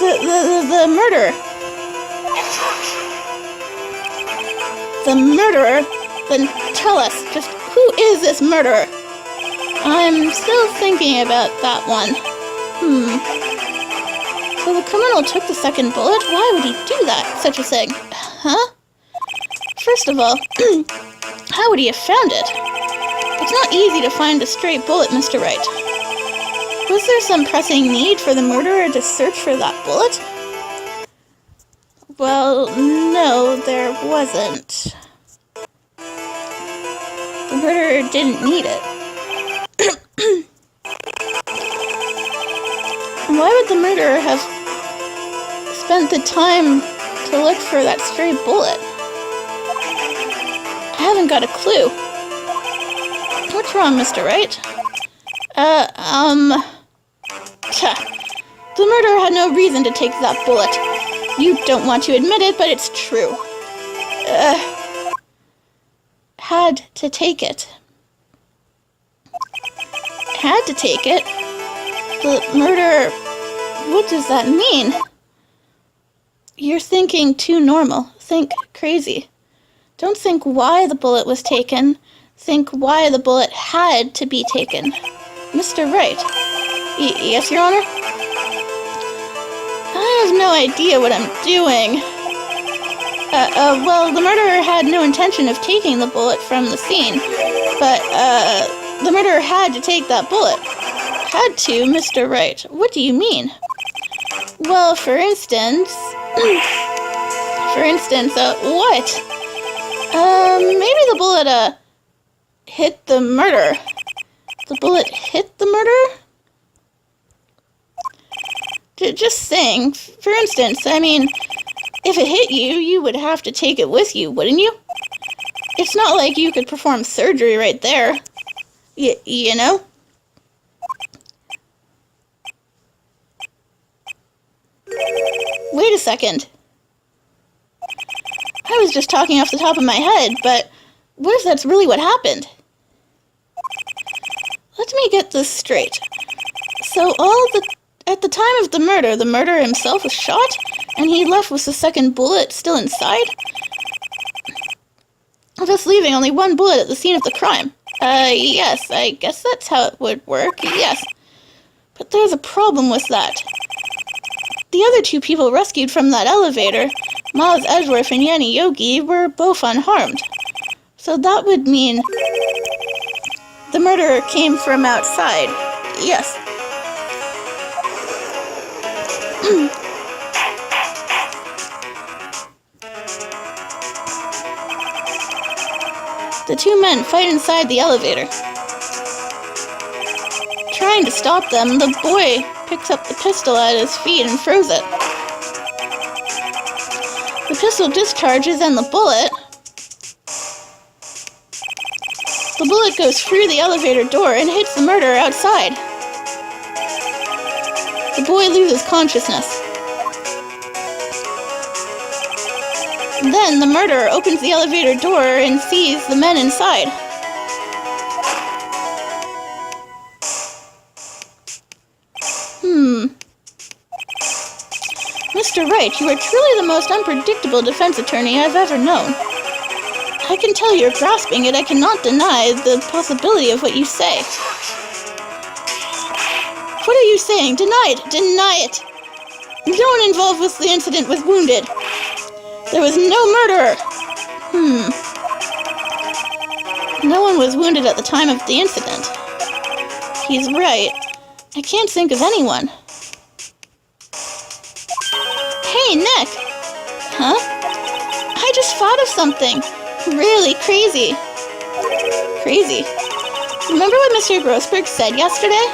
The murderer. The murderer? Then tell us, just who is this murderer? I'm still thinking about that one. So the criminal took the second bullet? Why would he do that? Such a thing. Huh? First of all, how would he have found it? It's not easy to find a stray bullet, Mr. Wright. Was there some pressing need for the murderer to search for that bullet? Well, no, there wasn't. The murderer didn't need it. Why would the murderer have spent the time to look for that stray bullet? I haven't got a clue. What's wrong, Mr. Wright? The murderer had no reason to take that bullet. You don't want to admit it, but it's true. Had to take it. Had to take it? The murderer... What does that mean? You're thinking too normal. Think crazy. Don't think why the bullet was taken. Think why the bullet had to be taken. Mr. Wright. Yes, Your Honor? I have no idea what I'm doing. Well, the murderer had no intention of taking the bullet from the scene, but, the murderer had to take that bullet. Had to, Mr. Wright. What do you mean? Well, for instance... what? Maybe the bullet, hit the murderer. The bullet hit the murderer? Just saying. For instance, I mean, if it hit you, you would have to take it with you, wouldn't you? It's not like you could perform surgery right there. You know? Wait a second. I was just talking off the top of my head, but what if that's really what happened? Let me get this straight. So at the time of the murderer himself was shot, and he left with the second bullet still inside? Thus leaving only one bullet at the scene of the crime. Yes, I guess that's how it would work, yes. But there's a problem with that. The other two people rescued from that elevator, Miles Edgeworth and Yanni Yogi, were both unharmed. So that would mean the murderer came from outside. Yes. The two men fight inside the elevator. Trying to stop them, the boy picks up the pistol at his feet and throws it. The pistol discharges and the bullet goes through the elevator door and hits the murderer outside. The boy loses consciousness. Then the murderer opens the elevator door and sees the men inside. Mr. Wright, you are truly the most unpredictable defense attorney I've ever known. I can tell you're grasping it. I cannot deny the possibility of what you say. What are you saying? Deny it! Deny it! No one involved with the incident was wounded. There was no murderer. No one was wounded at the time of the incident. He's right. I can't think of anyone. Hey, Nick! Huh? I just thought of something. Really crazy. Crazy. Remember what Mr. Grossberg said yesterday?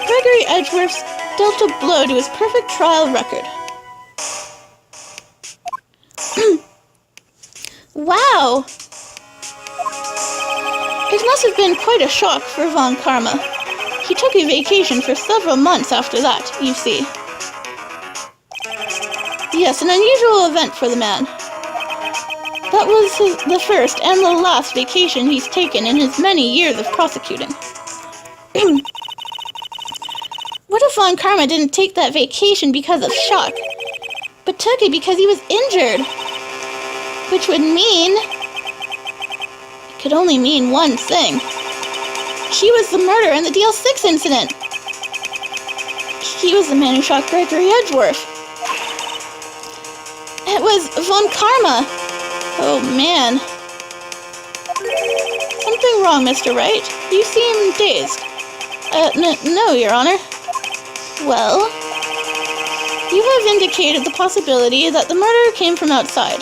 Gregory Edgeworth dealt a blow to his perfect trial record. how? It must have been quite a shock for Von Karma. He took a vacation for several months after that, you see. Yes, an unusual event for the man. That was the first and the last vacation he's taken in his many years of prosecuting. What if Von Karma didn't take that vacation because of shock, but took it because he was injured? Which would mean... it could only mean one thing. He was the murderer in the DL6 incident. He was the man who shot Gregory Edgeworth. It was Von Karma. Oh, man. Something wrong, Mr. Wright. You seem dazed. No, Your Honor. Well, you have indicated the possibility that the murder came from outside.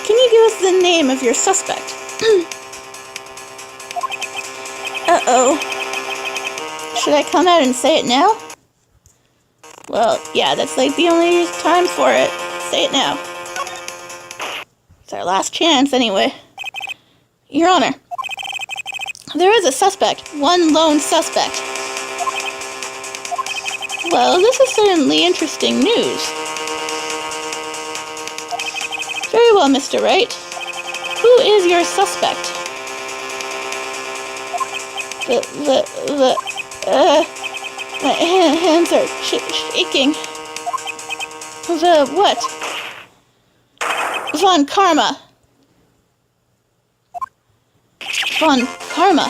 Can you give us the name of your suspect? Uh-oh. Should I come out and say it now? Well, yeah, that's like the only time for it. Say it now. It's our last chance, anyway. Your Honor, there is a suspect. One lone suspect. Well, this is certainly interesting news. Very well, Mr. Wright. Who is your suspect? My hands are shaking. The what? Von Karma. Von Karma.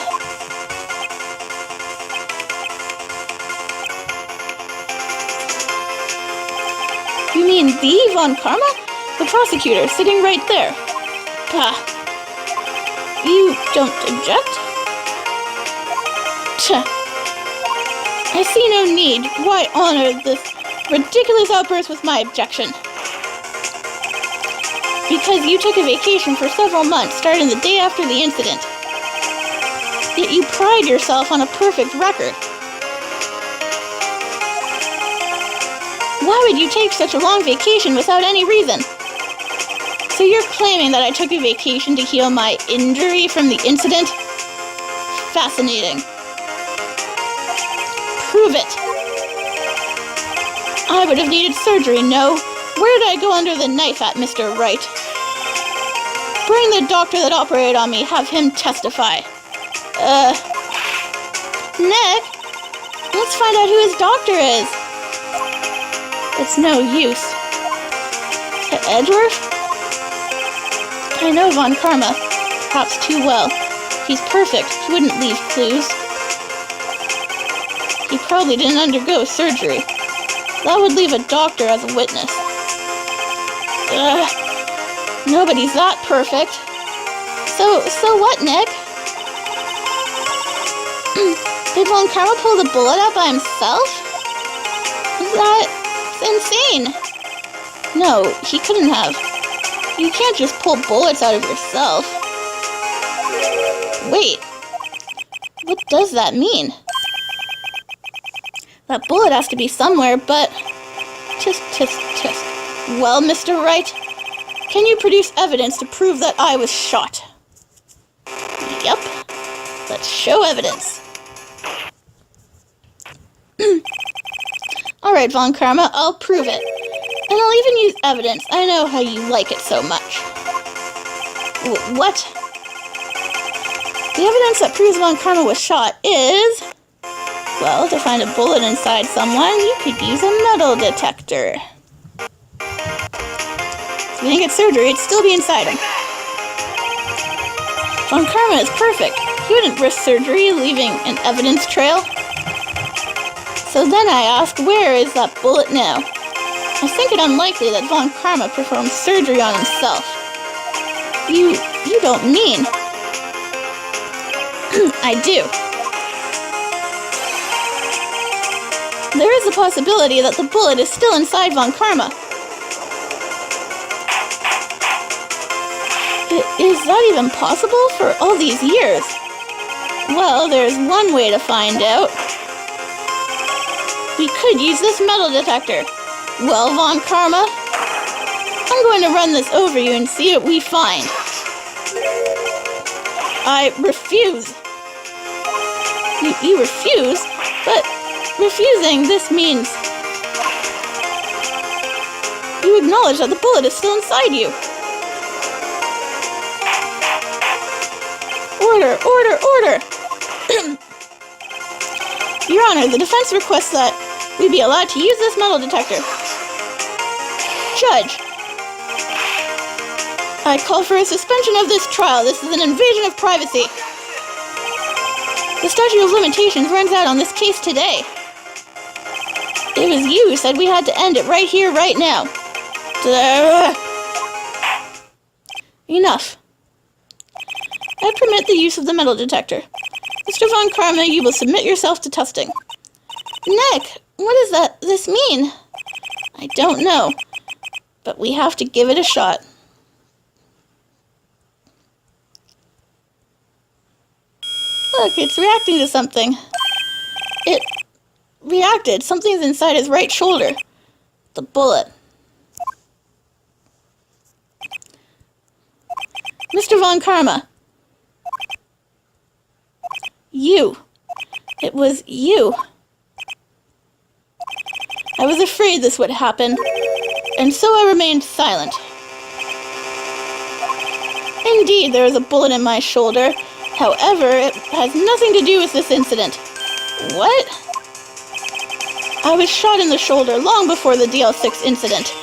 You mean the Von Karma? The prosecutor, sitting right there. Pah. You don't object? Tch. I see no need. Why honor this ridiculous outburst with my objection? Because you took a vacation for several months, starting the day after the incident. Yet you pride yourself on a perfect record. Why would you take such a long vacation without any reason? So you're claiming that I took a vacation to heal my injury from the incident? Fascinating. Prove it. I would have needed surgery, no. Where did I go under the knife at, Mr. Wright? Bring the doctor that operated on me, have him testify. Nick? Let's find out who his doctor is. It's no use. Edgeworth? I know Von Karma. Perhaps too well. He's perfect. He wouldn't leave clues. He probably didn't undergo surgery. That would leave a doctor as a witness. Nobody's that perfect. So what, Nick? Did Von Karma pull the bullet out by himself? That's insane. No, he couldn't have. You can't just pull bullets out of yourself. Wait. What does that mean? That bullet has to be somewhere, but... Tsk. Well, Mr. Wright, can you produce evidence to prove that I was shot? Yep. Let's show evidence. Alright, Von Karma, I'll prove it. And I'll even use evidence. I know how you like it so much. What? The evidence that proves Von Karma was shot is... Well, to find a bullet inside someone, you could use a metal detector. If you didn't get surgery, it'd still be inside him. Von Karma is perfect. He wouldn't risk surgery, leaving an evidence trail. So then I ask, where is that bullet now? I think it unlikely that Von Karma performed surgery on himself. You don't mean... I do. There is a possibility that the bullet is still inside Von Karma. Is that even possible for all these years? Well, there's one way to find out. We could use this metal detector. Well, Von Karma, I'm going to run this over you and see what we find. I refuse. You refuse? But refusing, this means you acknowledge that the bullet is still inside you. Order, order, order! Your Honor, the defense requests that we be allowed to use this metal detector. Judge, I call for a suspension of this trial. This is an invasion of privacy. The statute of limitations runs out on this case today. It was you who said we had to end it right here, right now. Enough. I permit the use of the metal detector. Mr. Von Karma, you will submit yourself to testing. Nick, what does this mean? I don't know, but we have to give it a shot. Look, it's reacting to something. It reacted. Something's inside his right shoulder. The bullet. Mr. Von Karma. You. It was you. I was afraid this would happen, and so I remained silent. Indeed, there is a bullet in my shoulder. However, it has nothing to do with this incident. What? I was shot in the shoulder long before the DL6 incident.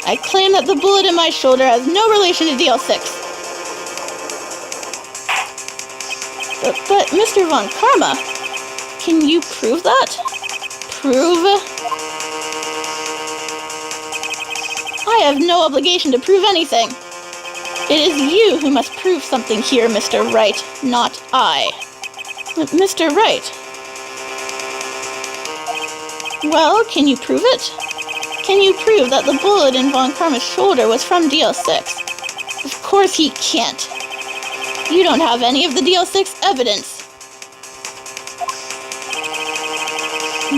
I claim that the bullet in my shoulder has no relation to DL6. But Mr. Von Karma, can you prove that? Prove? I have no obligation to prove anything. It is you who must prove something here, Mr. Wright, not I. Mr. Wright. Well, can you prove it? Can you prove that the bullet in Von Karma's shoulder was from DL6? Of course he can't. You don't have any of the DL6 evidence.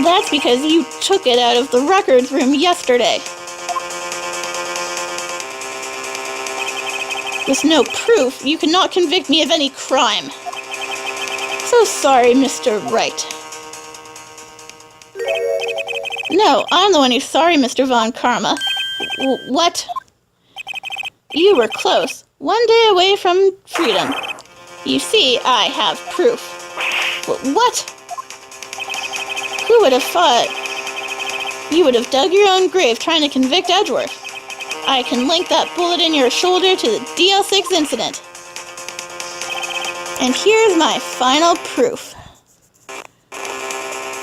That's because you took it out of the records room yesterday. With no proof, you cannot convict me of any crime. So sorry, Mr. Wright. No, I'm the one who's sorry, Mr. Von Karma. What? You were close. One day away from freedom. You see, I have proof. What? Who would have thought you would have dug your own grave trying to convict Edgeworth? I can link that bullet in your shoulder to the DL6 incident. And here's my final proof.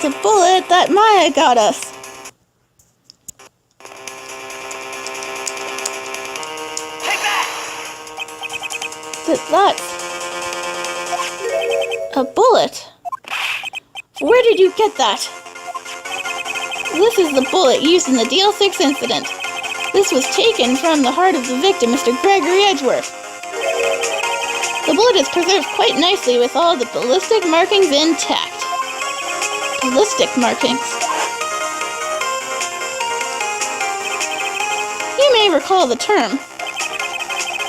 The bullet that Maya got us. That's a bullet. Where did you get that? This is the bullet used in the DL6 incident. This was taken from the heart of the victim, Mr. Gregory Edgeworth. The bullet is preserved quite nicely with all the ballistic markings intact. Ballistic markings. You may recall the term.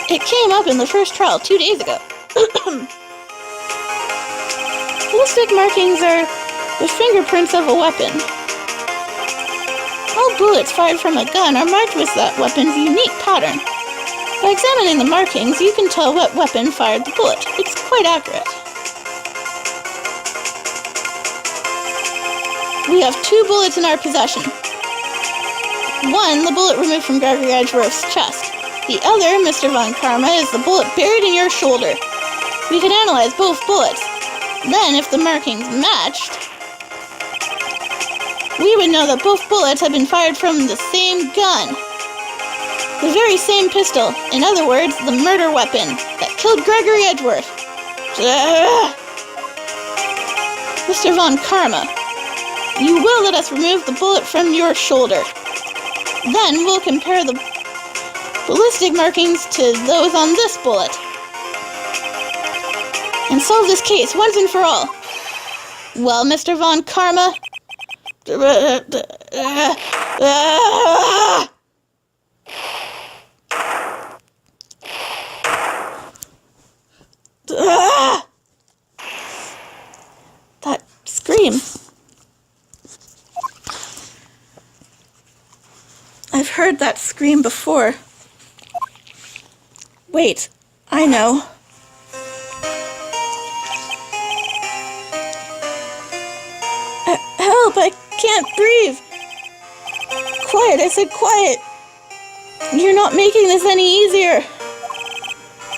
It came up in the first trial 2 days ago. Ballistic markings are the fingerprints of a weapon. All bullets fired from a gun are marked with that weapon's unique pattern. By examining the markings, you can tell what weapon fired the bullet. It's quite accurate. We have 2 bullets in our possession. One, the bullet removed from Gregory Edgeworth's chest. The other, Mr. Von Karma, is the bullet buried in your shoulder. We can analyze both bullets. Then, if the markings matched, we would know that both bullets had been fired from the same gun. The very same pistol. In other words, the murder weapon that killed Gregory Edgeworth. Mr. Von Karma, you will let us remove the bullet from your shoulder. Then we'll compare the ballistic markings to those on this bullet. And solve this case once and for all. Well, Mr. Von Karma. scream. I've heard that scream before. Wait, I know. Help, I can't breathe. Quiet, I said quiet. You're not making this any easier.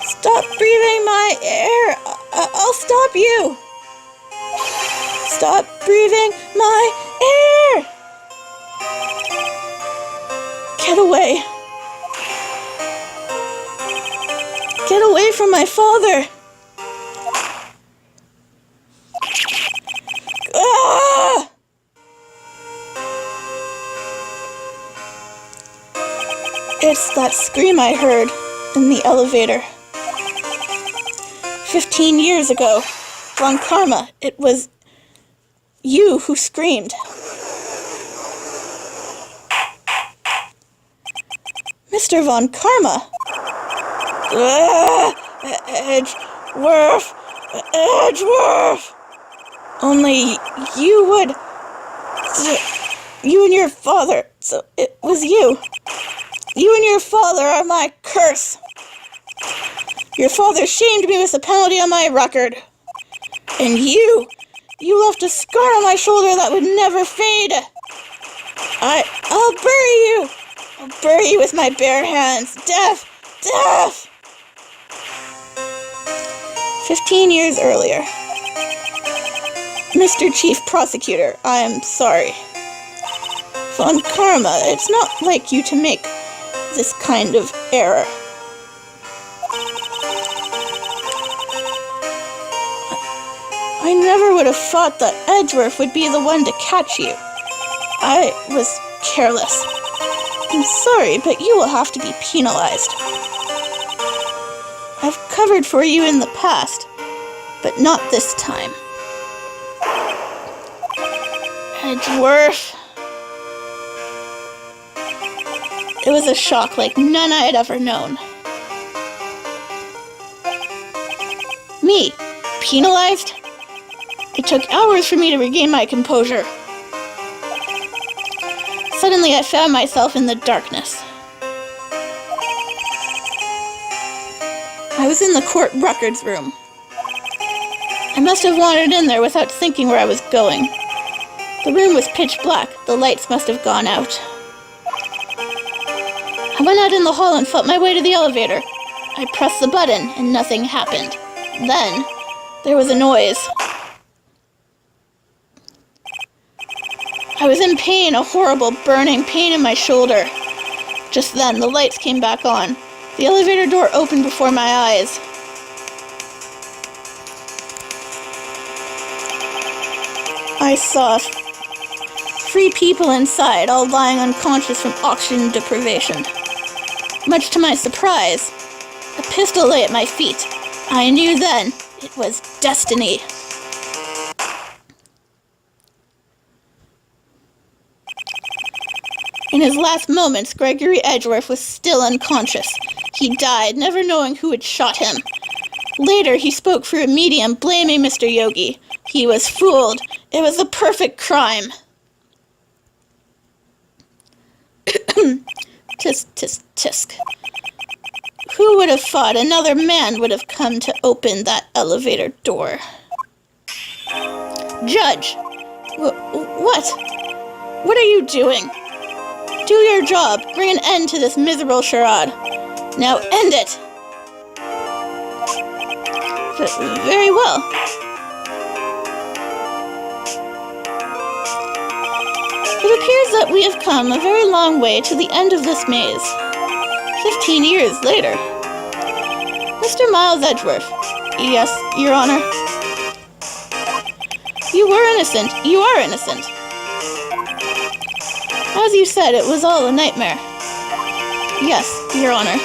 Stop breathing my air. I'll stop you. Stop breathing my air. Get away. Get away from my father. Ah! It's that scream I heard in the elevator. 15 years ago. Von Karma, it was you who screamed. Mr. Von Karma. Edgeworth. Edgeworth. Only you would... You and your father. So it was you. You and your father are my curse. Your father shamed me with the penalty on my record. And you left a scar on my shoulder that would never fade. I'll bury you. I'll bury you with my bare hands. Death! Death! 15 years earlier. Mr. Chief Prosecutor, I'm sorry. Von Karma, it's not like you to make this kind of error. I never would have thought that Edgeworth would be the one to catch you. I was careless. I'm sorry, but you will have to be penalized. I've covered for you in the past, but not this time. Edgeworth. It was a shock like none I had ever known. Me, penalized? It took hours for me to regain my composure. Suddenly I found myself in the darkness. I was in the court records room. I must have wandered in there without thinking where I was going. The room was pitch black. The lights must have gone out. I went out in the hall and felt my way to the elevator. I pressed the button and nothing happened. Then, there was a noise. I was in pain, a horrible burning pain in my shoulder. Just then, the lights came back on. The elevator door opened before my eyes. I saw 3 people inside, all lying unconscious from oxygen deprivation. Much to my surprise, a pistol lay at my feet. I knew then it was destiny. In his last moments, Gregory Edgeworth was still unconscious. He died, never knowing who had shot him. Later, he spoke through a medium, blaming Mr. Yogi. He was fooled. It was the perfect crime. Tisk, tisk, tisk. Who would have thought another man would have come to open that elevator door? Judge! What? What are you doing? Do your job. Bring an end to this miserable charade. Now end it! Very well. It appears that we have come a very long way to the end of this maze. 15 years later. Mr. Miles Edgeworth. Yes, Your Honor. You were innocent. You are innocent. As you said, it was all a nightmare. Yes, Your Honor.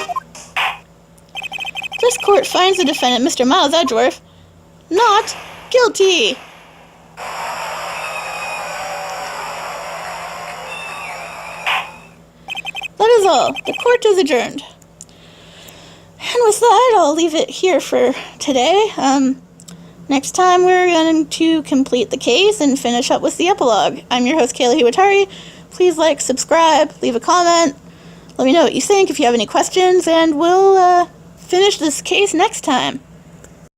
This court finds the defendant, Mr. Miles Edgeworth, not guilty. That is all. The court is adjourned. And with that, I'll leave it here for today. Next time we're going to complete the case and finish up with the epilogue. I'm your host, Kayla Hiwatari. Please like, subscribe, leave a comment. Let me know what you think if you have any questions, and we'll finish this case next time.